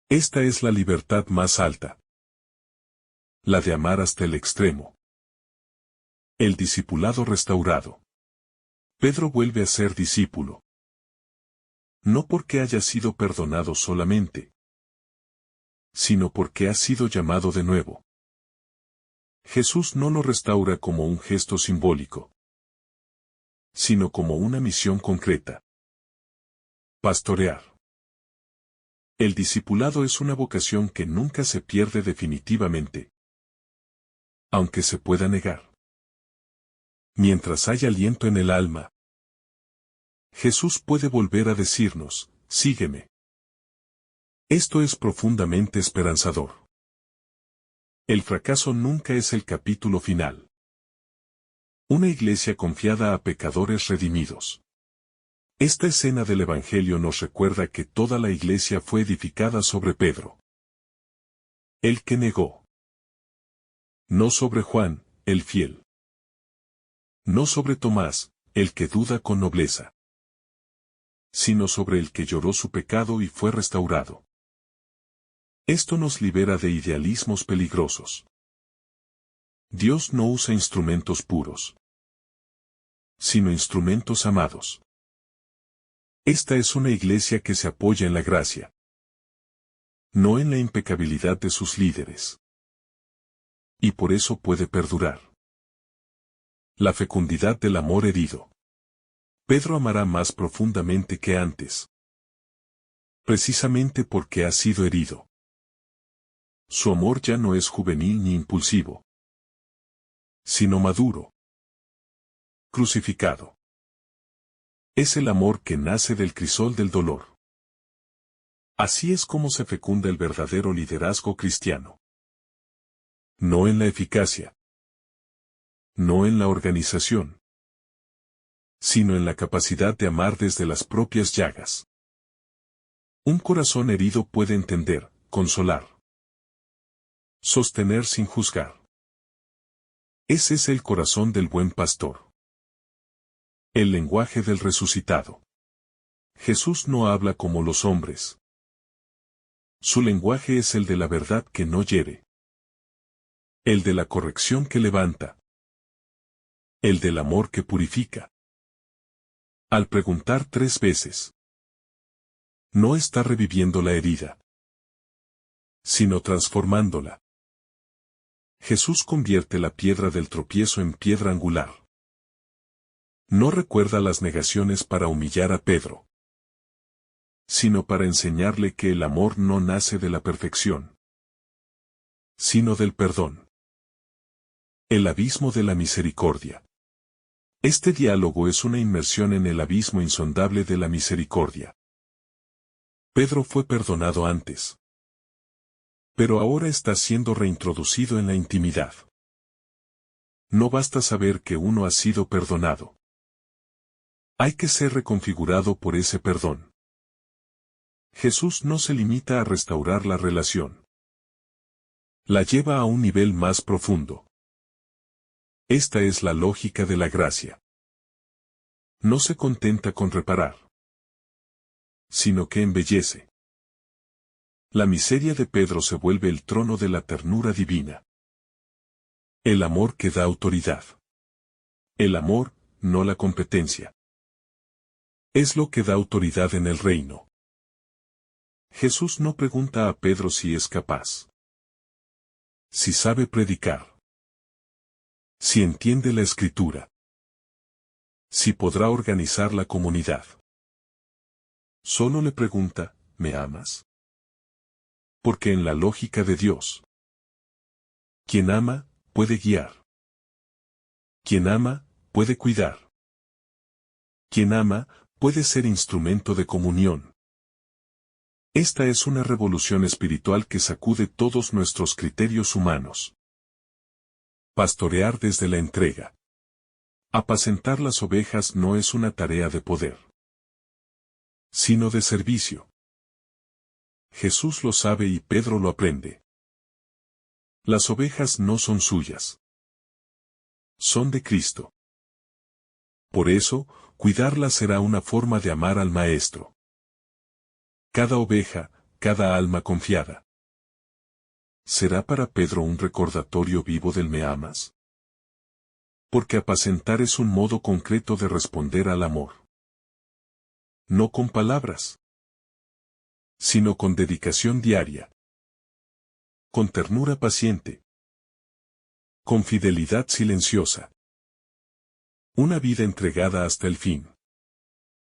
Esta es la libertad más alta. La de amar hasta el extremo. El discipulado restaurado. Pedro vuelve a ser discípulo. No porque haya sido perdonado solamente, sino porque ha sido llamado de nuevo. Jesús no lo restaura como un gesto simbólico, sino como una misión concreta. Pastorear. El discipulado es una vocación que nunca se pierde definitivamente, aunque se pueda negar. Mientras haya aliento en el alma, Jesús puede volver a decirnos, sígueme. Esto es profundamente esperanzador. El fracaso nunca es el capítulo final. Una iglesia confiada a pecadores redimidos. Esta escena del Evangelio nos recuerda que toda la iglesia fue edificada sobre Pedro, el que negó. No sobre Juan, el fiel. No sobre Tomás, el que duda con nobleza. Sino sobre el que lloró su pecado y fue restaurado. Esto nos libera de idealismos peligrosos. Dios no usa instrumentos puros, sino instrumentos amados. Esta es una iglesia que se apoya en la gracia, no en la impecabilidad de sus líderes. Y por eso puede perdurar. La fecundidad del amor herido. Pedro amará más profundamente que antes. Precisamente porque ha sido herido. Su amor ya no es juvenil ni impulsivo, sino maduro. Crucificado. Es el amor que nace del crisol del dolor. Así es como se fecunda el verdadero liderazgo cristiano. No en la eficacia. No en la organización. sino en la capacidad de amar desde las propias llagas. Un corazón herido puede entender, consolar, sostener sin juzgar. Ese es el corazón del buen pastor. El lenguaje del resucitado. Jesús no habla como los hombres. Su lenguaje es el de la verdad que no hiere, el de la corrección que levanta, el del amor que purifica. Al preguntar 3 veces, no está reviviendo la herida, sino transformándola. Jesús convierte la piedra del tropiezo en piedra angular. No recuerda las negaciones para humillar a Pedro, sino para enseñarle que el amor no nace de la perfección, sino del perdón. El abismo de la misericordia. Este diálogo es una inmersión en el abismo insondable de la misericordia. Pedro fue perdonado antes, pero ahora está siendo reintroducido en la intimidad. No basta saber que uno ha sido perdonado. Hay que ser reconfigurado por ese perdón. Jesús no se limita a restaurar la relación. La lleva a un nivel más profundo. Esta es la lógica de la gracia. No se contenta con reparar, sino que embellece. La miseria de Pedro se vuelve el trono de la ternura divina. El amor que da autoridad. El amor, no la competencia. Es lo que da autoridad en el reino. Jesús no pregunta a Pedro si es capaz, si sabe predicar, si entiende la escritura, si podrá organizar la comunidad. Solo le pregunta, ¿me amas? Porque en la lógica de Dios, quien ama, puede guiar. Quien ama, puede cuidar. Quien ama, puede ser instrumento de comunión. Esta es una revolución espiritual que sacude todos nuestros criterios humanos. Pastorear desde la entrega. Apacentar las ovejas no es una tarea de poder, sino de servicio. Jesús lo sabe y Pedro lo aprende. Las ovejas no son suyas. Son de Cristo. Por eso, cuidarlas será una forma de amar al Maestro. Cada oveja, cada alma confiada. ¿Será para Pedro un recordatorio vivo del me amas? Porque apacentar es un modo concreto de responder al amor. No con palabras, sino con dedicación diaria. Con ternura paciente. Con fidelidad silenciosa. Una vida entregada hasta el fin.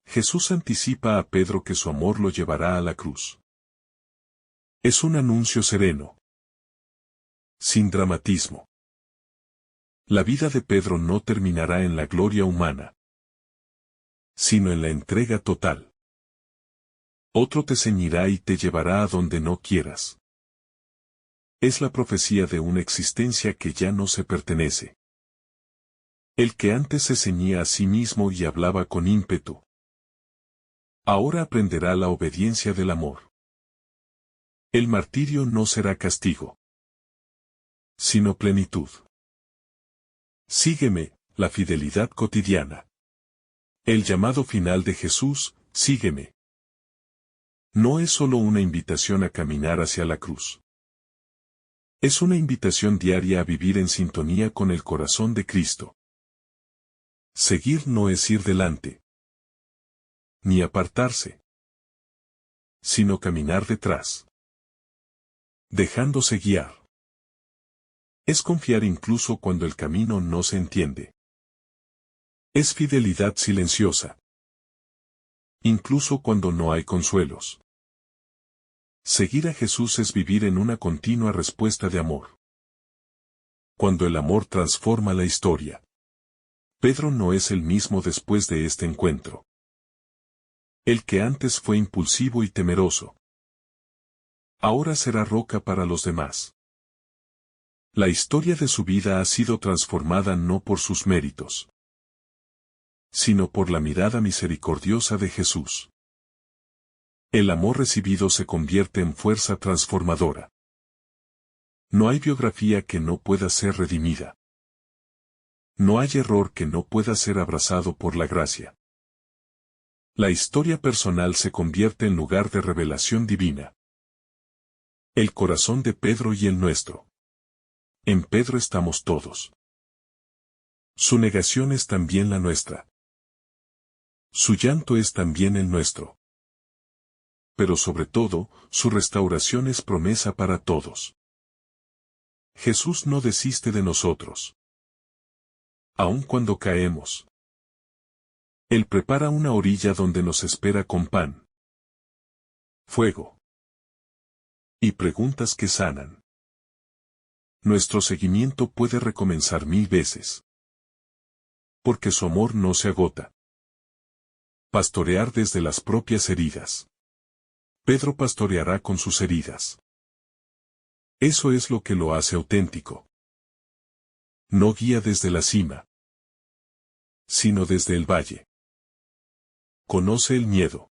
Jesús anticipa a Pedro que su amor lo llevará a la cruz. Es un anuncio sereno, sin dramatismo. La vida de Pedro no terminará en la gloria humana, sino en la entrega total. Otro te ceñirá y te llevará a donde no quieras. Es la profecía de una existencia que ya no se pertenece. El que antes se ceñía a sí mismo y hablaba con ímpetu, ahora aprenderá la obediencia del amor. El martirio no será castigo, sino plenitud. Sígueme, la fidelidad cotidiana. El llamado final de Jesús, sígueme. No es solo una invitación a caminar hacia la cruz. Es una invitación diaria a vivir en sintonía con el corazón de Cristo. Seguir no es ir delante, ni apartarse, sino caminar detrás, dejándose guiar. Es confiar incluso cuando el camino no se entiende. Es fidelidad silenciosa, incluso cuando no hay consuelos. Seguir a Jesús es vivir en una continua respuesta de amor. Cuando el amor transforma la historia. Pedro no es el mismo después de este encuentro. El que antes fue impulsivo y temeroso, ahora será roca para los demás. La historia de su vida ha sido transformada no por sus méritos, sino por la mirada misericordiosa de Jesús. El amor recibido se convierte en fuerza transformadora. No hay biografía que no pueda ser redimida. No hay error que no pueda ser abrazado por la gracia. La historia personal se convierte en lugar de revelación divina. El corazón de Pedro y el nuestro. En Pedro estamos todos. Su negación es también la nuestra. Su llanto es también el nuestro. Pero sobre todo, su restauración es promesa para todos. Jesús no desiste de nosotros. Aun cuando caemos. Él prepara una orilla donde nos espera con pan, fuego y preguntas que sanan. Nuestro seguimiento puede recomenzar 1000 veces. Porque su amor no se agota. Pastorear desde las propias heridas. Pedro pastoreará con sus heridas. Eso es lo que lo hace auténtico. No guía desde la cima, sino desde el valle. Conoce el miedo.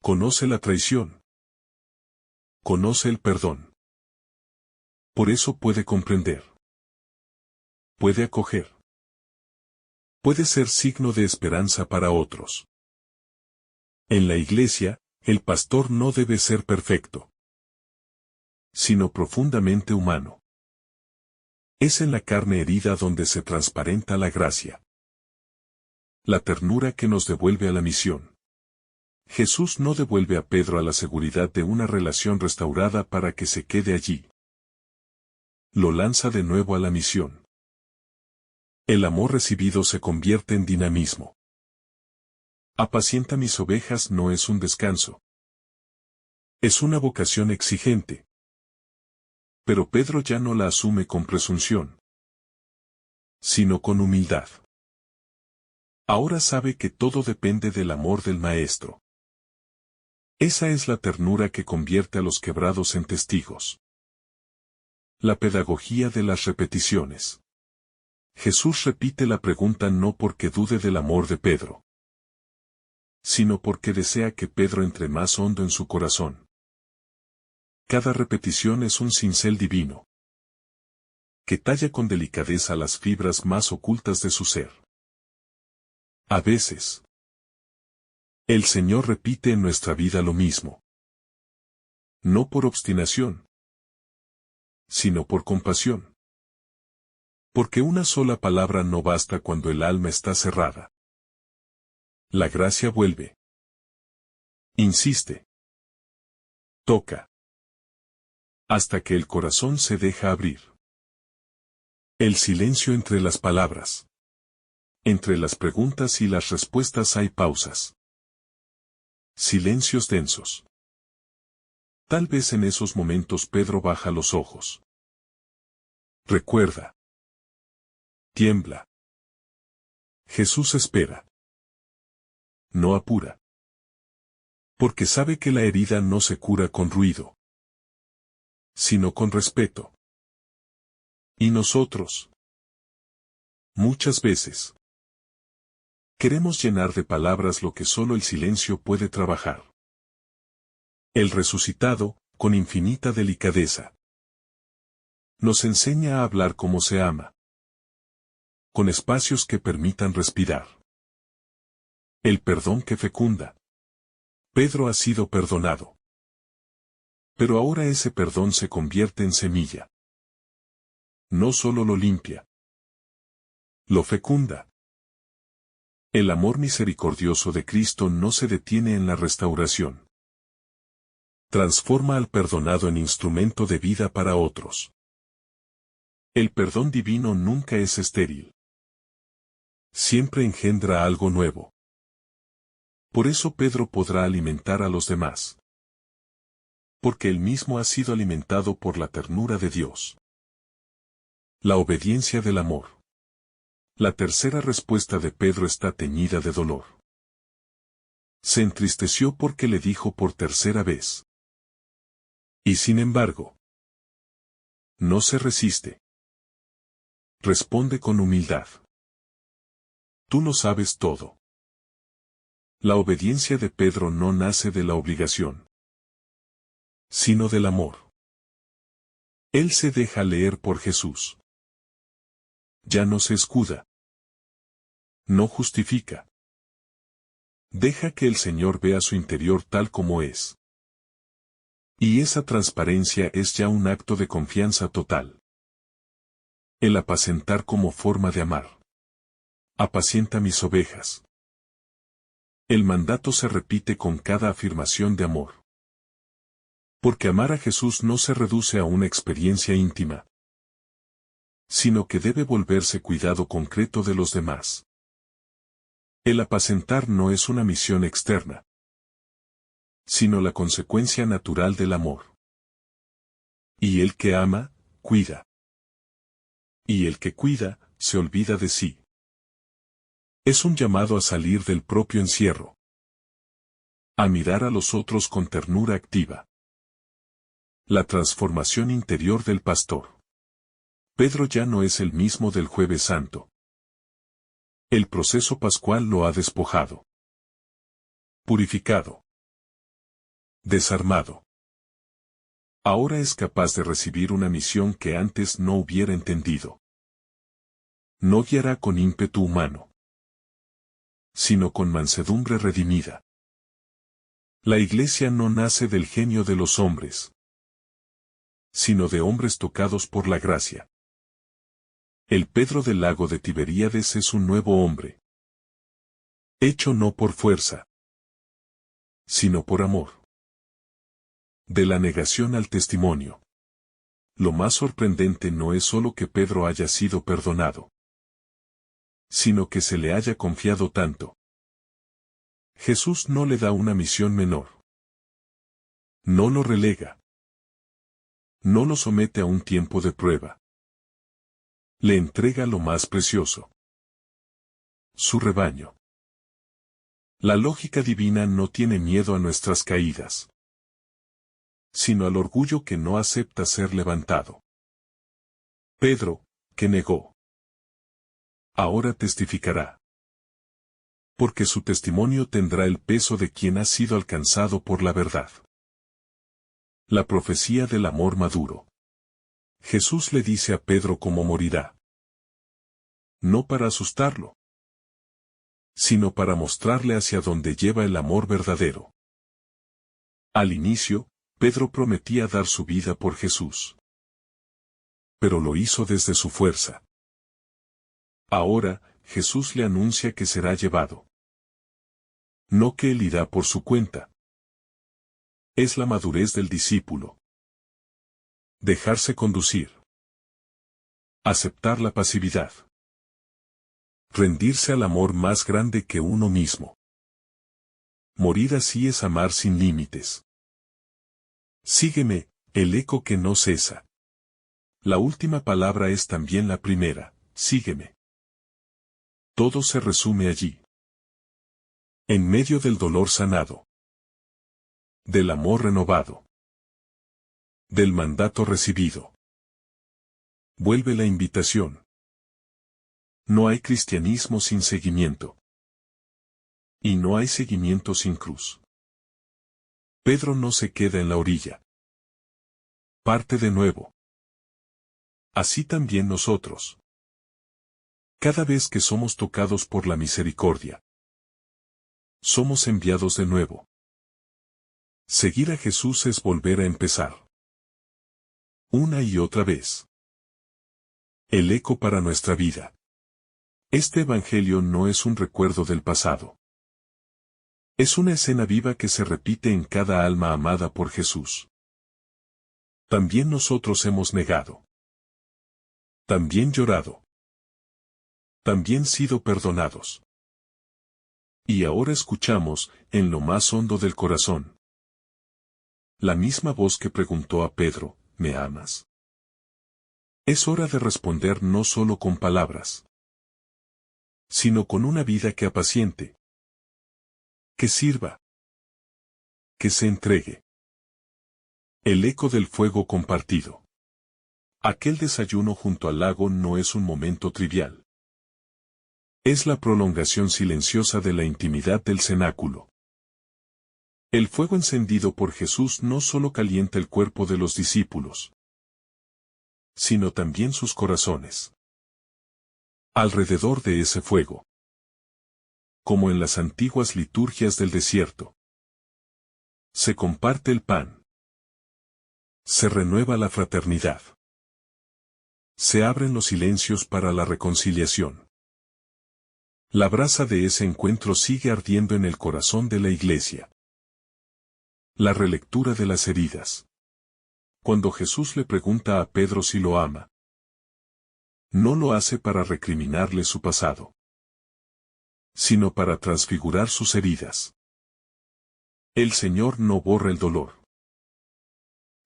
Conoce la traición. Conoce el perdón. Por eso puede comprender. Puede acoger. Puede ser signo de esperanza para otros. En la iglesia, el pastor no debe ser perfecto, sino profundamente humano. Es en la carne herida donde se transparenta la gracia. La ternura que nos devuelve a la misión. Jesús no devuelve a Pedro a la seguridad de una relación restaurada para que se quede allí. Lo lanza de nuevo a la misión. El amor recibido se convierte en dinamismo. Apacienta mis ovejas no es un descanso. Es una vocación exigente. Pero Pedro ya no la asume con presunción, sino con humildad. Ahora sabe que todo depende del amor del Maestro. Esa es la ternura que convierte a los quebrados en testigos. La pedagogía de las repeticiones. Jesús repite la pregunta no porque dude del amor de Pedro, sino porque desea que Pedro entre más hondo en su corazón. Cada repetición es un cincel divino, que talla con delicadeza las fibras más ocultas de su ser. A veces, el Señor repite en nuestra vida lo mismo. No por obstinación, sino por compasión. Porque una sola palabra no basta cuando el alma está cerrada. La gracia vuelve. Insiste. Toca. Hasta que el corazón se deja abrir. El silencio entre las palabras. Entre las preguntas y las respuestas hay pausas. Silencios densos. Tal vez en esos momentos Pedro baja los ojos. Recuerda. Tiembla. Jesús espera. No apura. Porque sabe que la herida no se cura con ruido, sino con respeto. ¿Y nosotros? Muchas veces queremos llenar de palabras lo que solo el silencio puede trabajar. El resucitado, con infinita delicadeza, nos enseña a hablar como se ama, con espacios que permitan respirar. El perdón que fecunda. Pedro ha sido perdonado. Pero ahora ese perdón se convierte en semilla. No solo lo limpia, lo fecunda. El amor misericordioso de Cristo no se detiene en la restauración. Transforma al perdonado en instrumento de vida para otros. El perdón divino nunca es estéril. Siempre engendra algo nuevo. Por eso Pedro podrá alimentar a los demás. Porque él mismo ha sido alimentado por la ternura de Dios. La obediencia del amor. La tercera respuesta de Pedro está teñida de dolor. Se entristeció porque le dijo por tercera vez. Y sin embargo, no se resiste. Responde con humildad. Tú lo sabes todo. La obediencia de Pedro no nace de la obligación, sino del amor. Él se deja leer por Jesús. Ya no se escuda. No justifica. Deja que el Señor vea su interior tal como es. Y esa transparencia es ya un acto de confianza total. El apacentar como forma de amar. Apacienta mis ovejas. El mandato se repite con cada afirmación de amor. Porque amar a Jesús no se reduce a una experiencia íntima, sino que debe volverse cuidado concreto de los demás. El apacentar no es una misión externa, sino la consecuencia natural del amor. Y el que ama, cuida. Y el que cuida, se olvida de sí. Es un llamado a salir del propio encierro, a mirar a los otros con ternura activa. La transformación interior del pastor. Pedro ya no es el mismo del Jueves Santo. El proceso pascual lo ha despojado, purificado, desarmado. Ahora es capaz de recibir una misión que antes no hubiera entendido. No guiará con ímpetu humano, sino con mansedumbre redimida. La Iglesia no nace del genio de los hombres, sino de hombres tocados por la gracia. El Pedro del lago de Tiberíades es un nuevo hombre, hecho no por fuerza, sino por amor. De la negación al testimonio. Lo más sorprendente no es solo que Pedro haya sido perdonado, sino que se le haya confiado tanto. Jesús no le da una misión menor. No lo relega. No lo somete a un tiempo de prueba. Le entrega lo más precioso. Su rebaño. La lógica divina no tiene miedo a nuestras caídas, sino al orgullo que no acepta ser levantado. Pedro, que negó, ahora testificará. Porque su testimonio tendrá el peso de quien ha sido alcanzado por la verdad. La profecía del amor maduro. Jesús le dice a Pedro cómo morirá. No para asustarlo, sino para mostrarle hacia dónde lleva el amor verdadero. Al inicio, Pedro prometía dar su vida por Jesús. Pero lo hizo desde su fuerza. Ahora, Jesús le anuncia que será llevado. No que él irá por su cuenta. Es la madurez del discípulo. Dejarse conducir. Aceptar la pasividad. Rendirse al amor más grande que uno mismo. Morir así es amar sin límites. Sígueme, el eco que no cesa. La última palabra es también la primera, sígueme. Todo se resume allí. En medio del dolor sanado. Del amor renovado. Del mandato recibido. Vuelve la invitación. No hay cristianismo sin seguimiento. Y no hay seguimiento sin cruz. Pedro no se queda en la orilla. Parte de nuevo. Así también nosotros. Cada vez que somos tocados por la misericordia, somos enviados de nuevo. Seguir a Jesús es volver a empezar. Una y otra vez. El eco para nuestra vida. Este Evangelio no es un recuerdo del pasado. Es una escena viva que se repite en cada alma amada por Jesús. También nosotros hemos negado. También llorado. También sido perdonados. Y ahora escuchamos, en lo más hondo del corazón, la misma voz que preguntó a Pedro, ¿me amas? Es hora de responder no solo con palabras, sino con una vida que apaciente, que sirva, que se entregue. El eco del fuego compartido. Aquel desayuno junto al lago no es un momento trivial. Es la prolongación silenciosa de la intimidad del cenáculo. El fuego encendido por Jesús no solo calienta el cuerpo de los discípulos, sino también sus corazones. Alrededor de ese fuego, como en las antiguas liturgias del desierto, se comparte el pan. Se renueva la fraternidad. Se abren los silencios para la reconciliación. La brasa de ese encuentro sigue ardiendo en el corazón de la Iglesia. La relectura de las heridas. Cuando Jesús le pregunta a Pedro si lo ama, no lo hace para recriminarle su pasado, sino para transfigurar sus heridas. El Señor no borra el dolor.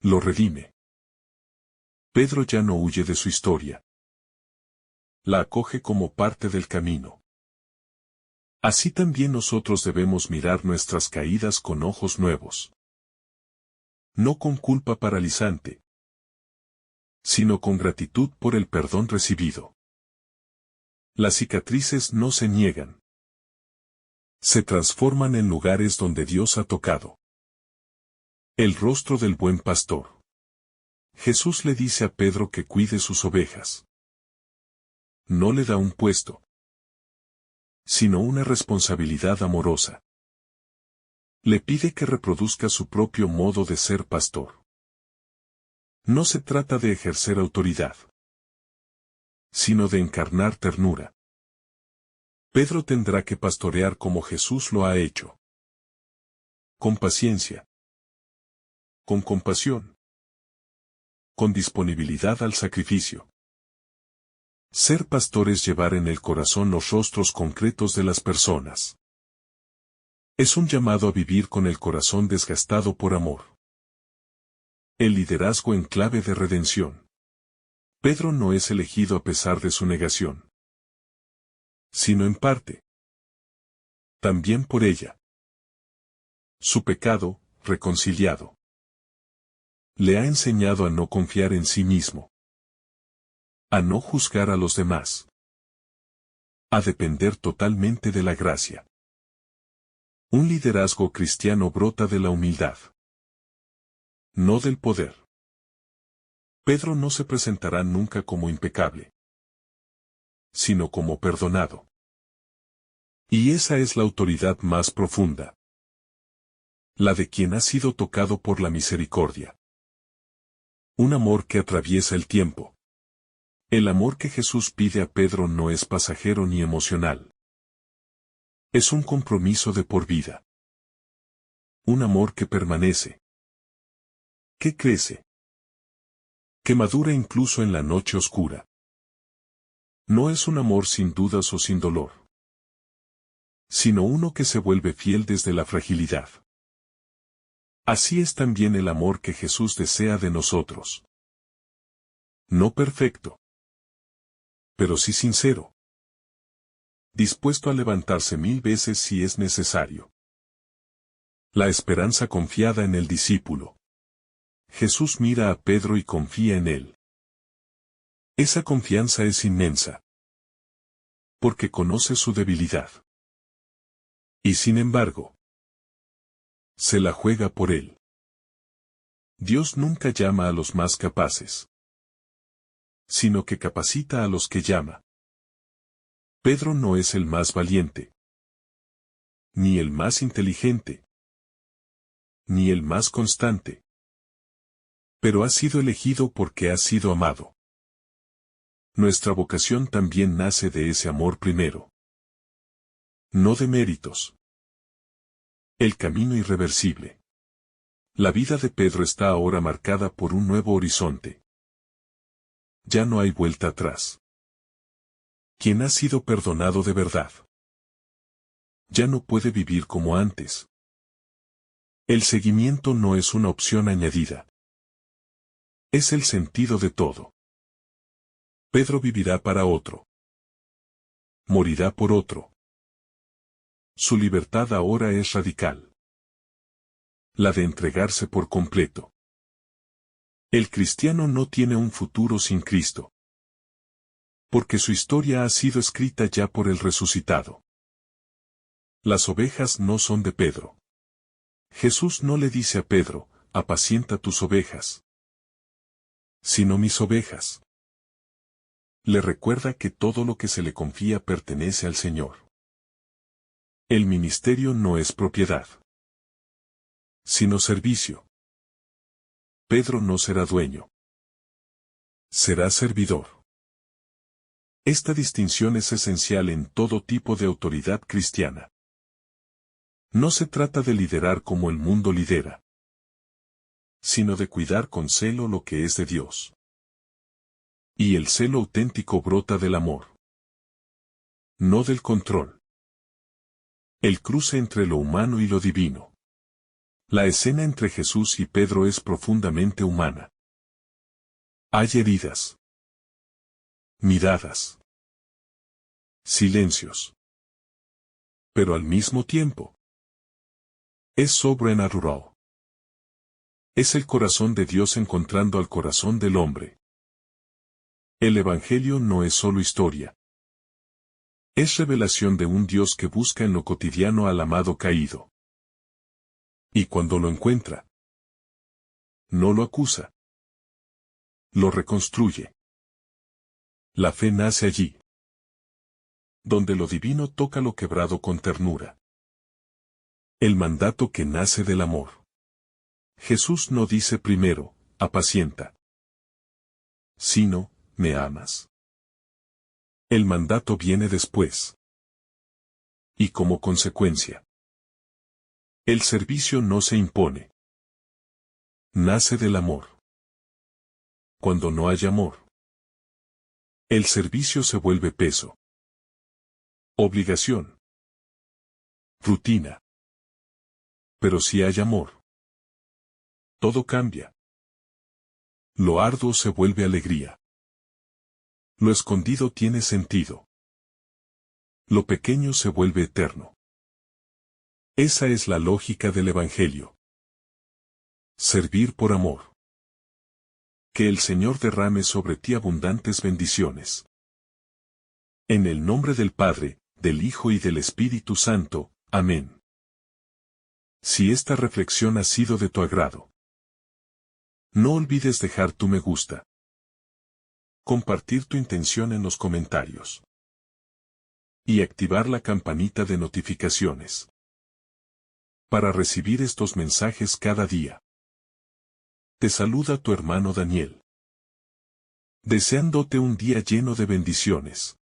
Lo redime. Pedro ya no huye de su historia. La acoge como parte del camino. Así también nosotros debemos mirar nuestras caídas con ojos nuevos. No con culpa paralizante, sino con gratitud por el perdón recibido. Las cicatrices no se niegan. Se transforman en lugares donde Dios ha tocado. El rostro del buen pastor. Jesús le dice a Pedro que cuide sus ovejas. No le da un puesto, sino una responsabilidad amorosa. Le pide que reproduzca su propio modo de ser pastor. No se trata de ejercer autoridad, sino de encarnar ternura. Pedro tendrá que pastorear como Jesús lo ha hecho. Con paciencia. Con compasión. Con disponibilidad al sacrificio. Ser pastor es llevar en el corazón los rostros concretos de las personas. Es un llamado a vivir con el corazón desgastado por amor. El liderazgo en clave de redención. Pedro no es elegido a pesar de su negación, sino en parte. También por ella. Su pecado, reconciliado, le ha enseñado a no confiar en sí mismo, a no juzgar a los demás, a depender totalmente de la gracia. Un liderazgo cristiano brota de la humildad, no del poder. Pedro no se presentará nunca como impecable, sino como perdonado. Y esa es la autoridad más profunda, la de quien ha sido tocado por la misericordia. Un amor que atraviesa el tiempo. El amor que Jesús pide a Pedro no es pasajero ni emocional. Es un compromiso de por vida. Un amor que permanece, que crece, que madura incluso en la noche oscura. No es un amor sin dudas o sin dolor, sino uno que se vuelve fiel desde la fragilidad. Así es también el amor que Jesús desea de nosotros. No perfecto, pero sí sincero. Dispuesto a levantarse 1000 veces si es necesario. La esperanza confiada en el discípulo. Jesús mira a Pedro y confía en él. Esa confianza es inmensa, porque conoce su debilidad. Y sin embargo, se la juega por él. Dios nunca llama a los más capaces, sino que capacita a los que llama. Pedro no es el más valiente, ni el más inteligente, ni el más constante, pero ha sido elegido porque ha sido amado. Nuestra vocación también nace de ese amor primero, no de méritos. El camino irreversible. La vida de Pedro está ahora marcada por un nuevo horizonte. Ya no hay vuelta atrás. Quien ha sido perdonado de verdad, ya no puede vivir como antes. El seguimiento no es una opción añadida. Es el sentido de todo. Pedro vivirá para otro. Morirá por otro. Su libertad ahora es radical. La de entregarse por completo. El cristiano no tiene un futuro sin Cristo. Porque su historia ha sido escrita ya por el resucitado. Las ovejas no son de Pedro. Jesús no le dice a Pedro, apacienta tus ovejas, sino mis ovejas. Le recuerda que todo lo que se le confía pertenece al Señor. El ministerio no es propiedad, sino servicio. Pedro no será dueño. Será servidor. Esta distinción es esencial en todo tipo de autoridad cristiana. No se trata de liderar como el mundo lidera, sino de cuidar con celo lo que es de Dios. Y el celo auténtico brota del amor, no del control. El cruce entre lo humano y lo divino. La escena entre Jesús y Pedro es profundamente humana. Hay heridas, miradas, silencios. Pero al mismo tiempo, es sobrenatural. Es el corazón de Dios encontrando al corazón del hombre. El Evangelio no es solo historia. Es revelación de un Dios que busca en lo cotidiano al amado caído. Y cuando lo encuentra, no lo acusa. Lo reconstruye. La fe nace allí, donde lo divino toca lo quebrado con ternura. El mandato que nace del amor. Jesús no dice primero, apacienta, sino, me amas. El mandato viene después. Y como consecuencia, el servicio no se impone. Nace del amor. Cuando no hay amor, el servicio se vuelve peso, obligación, rutina. Pero si hay amor, todo cambia. Lo arduo se vuelve alegría. Lo escondido tiene sentido. Lo pequeño se vuelve eterno. Esa es la lógica del Evangelio. Servir por amor. Que el Señor derrame sobre ti abundantes bendiciones. En el nombre del Padre, del Hijo y del Espíritu Santo. Amén. Si esta reflexión ha sido de tu agrado, no olvides dejar tu me gusta. Compartir tu intención en los comentarios. Y activar la campanita de notificaciones. Para recibir estos mensajes cada día. Te saluda tu hermano Daniel. Deseándote un día lleno de bendiciones.